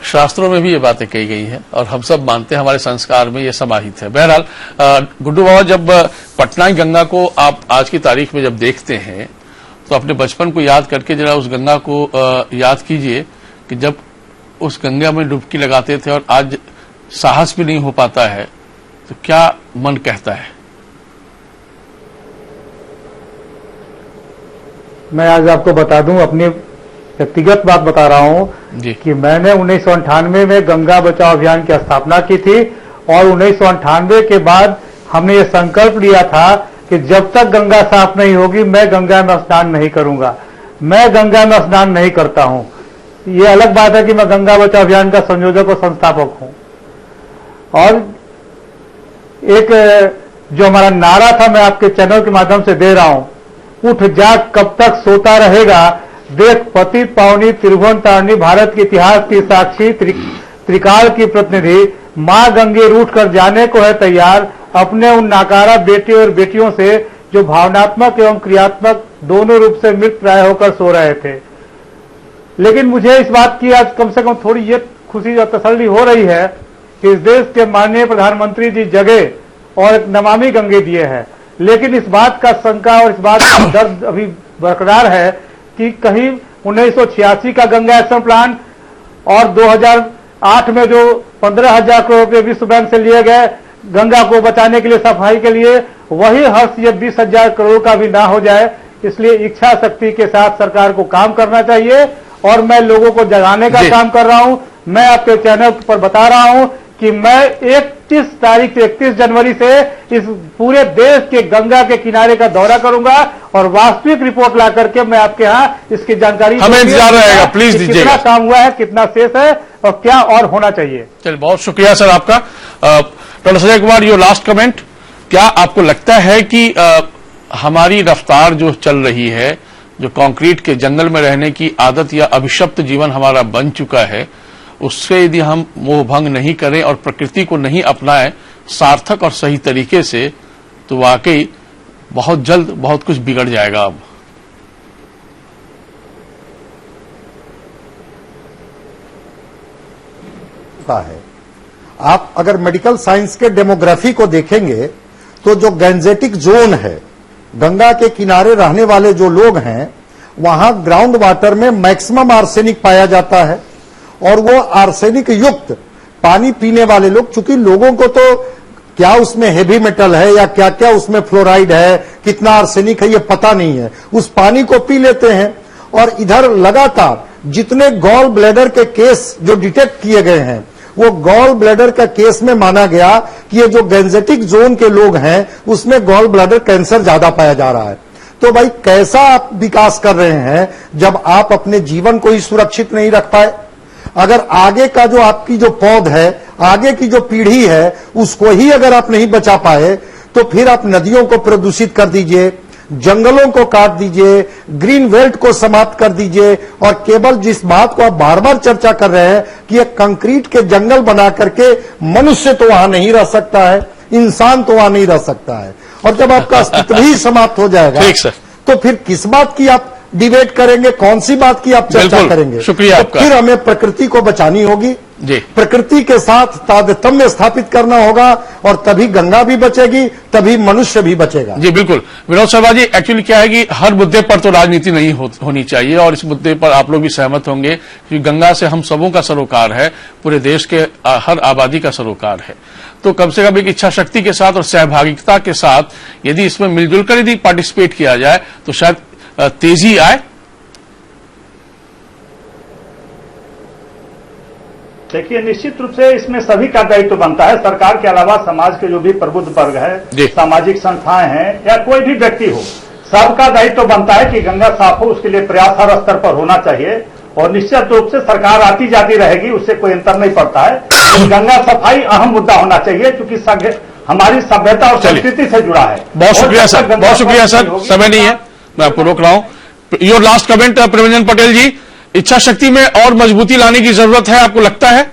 शास्त्रों में भी ये बातें कही गई हैं और हम सब मानते हैं, हमारे संस्कार में ये समाहित है। बहरहाल गुड्डू बाबा, जब पटना की गंगा को आप आज की तारीख में जब देखते हैं तो अपने बचपन को याद करके जरा उस गंगा को याद कीजिए कि जब उस गंगा में डुबकी लगाते थे और आज साहस भी नहीं हो पाता है, तो क्या मन कहता है? मैं आज आपको बता दूं, अपनी व्यक्तिगत बात बता रहा हूं कि मैंने 1998 में गंगा बचाओ अभियान की स्थापना की थी और 1998 के बाद हमने ये संकल्प लिया था कि जब तक गंगा साफ नहीं होगी मैं गंगा में स्नान नहीं करूंगा। मैं गंगा में स्नान नहीं करता हूं। ये अलग बात है कि मैं गंगा बचाओ अभियान का संयोजक और संस्थापक हूं। और एक जो हमारा नारा था, मैं आपके चैनल के माध्यम से दे रहा हूं, उठ जाग कब तक सोता रहेगा, देख पतित पावनी त्रिभुवन तारणी, भारत के इतिहास की साक्षी, त्रिकाल की प्रतिनिधि, मां गंगे रूठ कर जाने को है तैयार, अपने उन नाकारा बेटे और बेटियों से जो भावनात्मक एवं क्रियात्मक दोनों रूप से मृत प्राय होकर सो रहे थे। लेकिन मुझे इस बात की आज कम से कम थोड़ी ये खुशी और तसल्ली हो रही है कि इस देश के माननीय प्रधानमंत्री जी जगे और एक नमामि गंगे दिए हैं। लेकिन इस बात का शंका और इस बात का दर्द अभी बरकरार है कि कहीं 1986 का गंगा एक्शन प्लान और 2008 में जो 15,000 करोड़ रुपये विश्व बैंक से लिए गए गंगा को बचाने के लिए, सफाई के लिए, वही हर्ष ये 20,000 करोड़ का भी ना हो जाए। इसलिए इच्छा शक्ति के साथ सरकार को काम करना चाहिए और मैं लोगों को जगाने का काम कर रहा हूं। मैं आपके चैनल पर बता रहा हूं कि मैं 31 तारीख से 31 जनवरी से इस पूरे देश के गंगा के किनारे का दौरा करूंगा और वास्तविक रिपोर्ट ला करके मैं आपके यहाँ इसकी जानकारी हमें इंतजार रहेगा, प्लीज दीजिएगा। कितना काम हुआ है, कितना शेष है और क्या और होना चाहिए। चलिए, बहुत शुक्रिया सर आपका। डॉक्टर संजय कुमार, यो लास्ट कमेंट, क्या आपको लगता है कि हमारी रफ्तार जो चल रही है, जो कंक्रीट के जंगल में रहने की आदत या अभिशप्त जीवन हमारा बन चुका है, उससे यदि हम मोह भंग नहीं करें और प्रकृति को नहीं अपनाएं सार्थक और सही तरीके से, तो वाकई बहुत जल्द बहुत कुछ बिगड़ जाएगा। अब है, आप अगर मेडिकल साइंस के डेमोग्राफी को देखेंगे तो जो गैंजेटिक जोन है गंगा के किनारे रहने वाले जो लोग हैं वहां ग्राउंड वाटर में मैक्सिमम आर्सेनिक पाया जाता है और वो आर्सेनिक युक्त पानी पीने वाले लोग, चूंकि लोगों को तो क्या उसमें हेवी मेटल है या क्या क्या उसमें फ्लोराइड है, कितना आर्सेनिक है, ये पता नहीं है, उस पानी को पी लेते हैं। और इधर लगातार जितने गॉल ब्लैडर के केस जो डिटेक्ट किए गए हैं, वो गॉल ब्लैडर का केस में माना गया कि ये जो गेंजेटिक जोन के लोग हैं उसमें गॉल ब्लैडर कैंसर ज्यादा पाया जा रहा है। तो भाई कैसा आप विकास कर रहे हैं जब आप अपने जीवन को ही सुरक्षित नहीं रख पाए? अगर आगे का जो आपकी जो पौध है, आगे की जो पीढ़ी है, उसको ही अगर आप नहीं बचा पाए तो फिर आप नदियों को प्रदूषित कर दीजिए, जंगलों को काट दीजिए, ग्रीन बेल्ट को समाप्त कर दीजिए और केवल जिस बात को आप बार बार चर्चा कर रहे हैं कि एक कंक्रीट के जंगल बना करके मनुष्य तो वहां नहीं रह सकता है, इंसान तो वहां नहीं रह सकता है, और जब आपका अस्तित्व ही समाप्त हो जाएगा तो फिर किस बात की आप डिबेट करेंगे, कौन सी बात की आप चर्चा करेंगे? शुक्रिया तो आपका। फिर हमें प्रकृति को बचानी होगी जी, प्रकृति के साथ तारतम्य स्थापित करना होगा और तभी गंगा भी बचेगी, तभी मनुष्य भी बचेगा। जी बिल्कुल विनोद शर्मा जी, एक्चुअली क्या है कि हर मुद्दे पर तो राजनीति नहीं होनी चाहिए और इस मुद्दे पर आप लोग भी सहमत होंगे कि गंगा से हम सबों का सरोकार है, पूरे देश के हर आबादी का सरोकार है। तो कम से कम एक इच्छा शक्ति के साथ और सहभागिता के साथ यदि इसमें मिलजुल कर यदि पार्टिसिपेट किया जाए तो शायद तेजी आए। देखिए, निश्चित रूप से इसमें सभी का दायित्व बनता है, सरकार के अलावा समाज के जो भी प्रबुद्ध वर्ग है, सामाजिक संस्थाएं हैं या कोई भी व्यक्ति हो, सबका दायित्व बनता है कि गंगा साफ हो। उसके लिए प्रयास हर स्तर पर होना चाहिए और निश्चित रूप से सरकार आती जाती रहेगी, उससे कोई अंतर नहीं पड़ता है। तो गंगा सफाई अहम मुद्दा होना चाहिए क्योंकि हमारी सभ्यता और संस्कृति से जुड़ा है। बहुत शुक्रिया सर, बहुत शुक्रिया सर, समय नहीं है, मैं आपको रोक रहा हूं। योर लास्ट कमेंट प्रभंजन पटेल जी, इच्छा शक्ति में और मजबूती लाने की जरूरत है, आपको लगता है?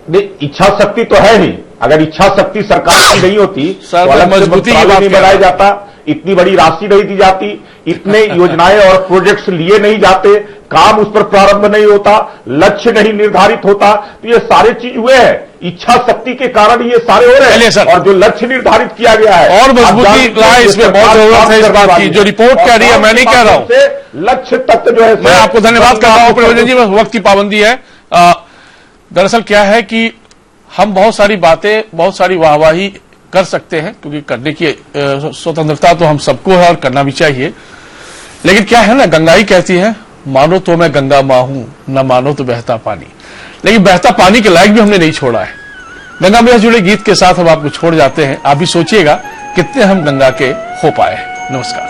नहीं, इच्छा शक्ति तो है ही, अगर इच्छा शक्ति सरकार की नहीं होती तो अलग से मंत्रालय नहीं बनाया जाता, इतनी बड़ी राशि नहीं दी जाती, इतने योजनाएं और प्रोजेक्ट्स लिए नहीं जाते, काम उस पर प्रारंभ नहीं होता, लक्ष्य नहीं निर्धारित होता, तो ये सारे चीज हुए हैं इच्छा शक्ति के कारण ये सारे हो रहे हैं। और जो लक्ष्य निर्धारित किया गया है और मजबूती लाए, इसमें बहुत जरूरत है इस बात की। जो रिपोर्ट कह रही है, मैं नहीं कह रहा हूं, लक्ष्य तत्व जो है, मैं आपको धन्यवाद करता हूं प्रभंजन जी, वक्त की पाबंदी है। दरअसल क्या है कि हम बहुत सारी बातें, बहुत सारी वाहवाही कर सकते हैं क्योंकि करने की स्वतंत्रता तो हम सबको है और करना भी चाहिए, लेकिन क्या है ना, गंगा ही कहती है मानो तो मैं गंगा मां हूं, न मानो तो बहता पानी। लेकिन बहता पानी के लायक भी हमने नहीं छोड़ा है। गंगा में जुड़े गीत के साथ हम आपको छोड़ जाते हैं, आप भी सोचिएगा कितने हम गंगा के हो पाए। नमस्कार।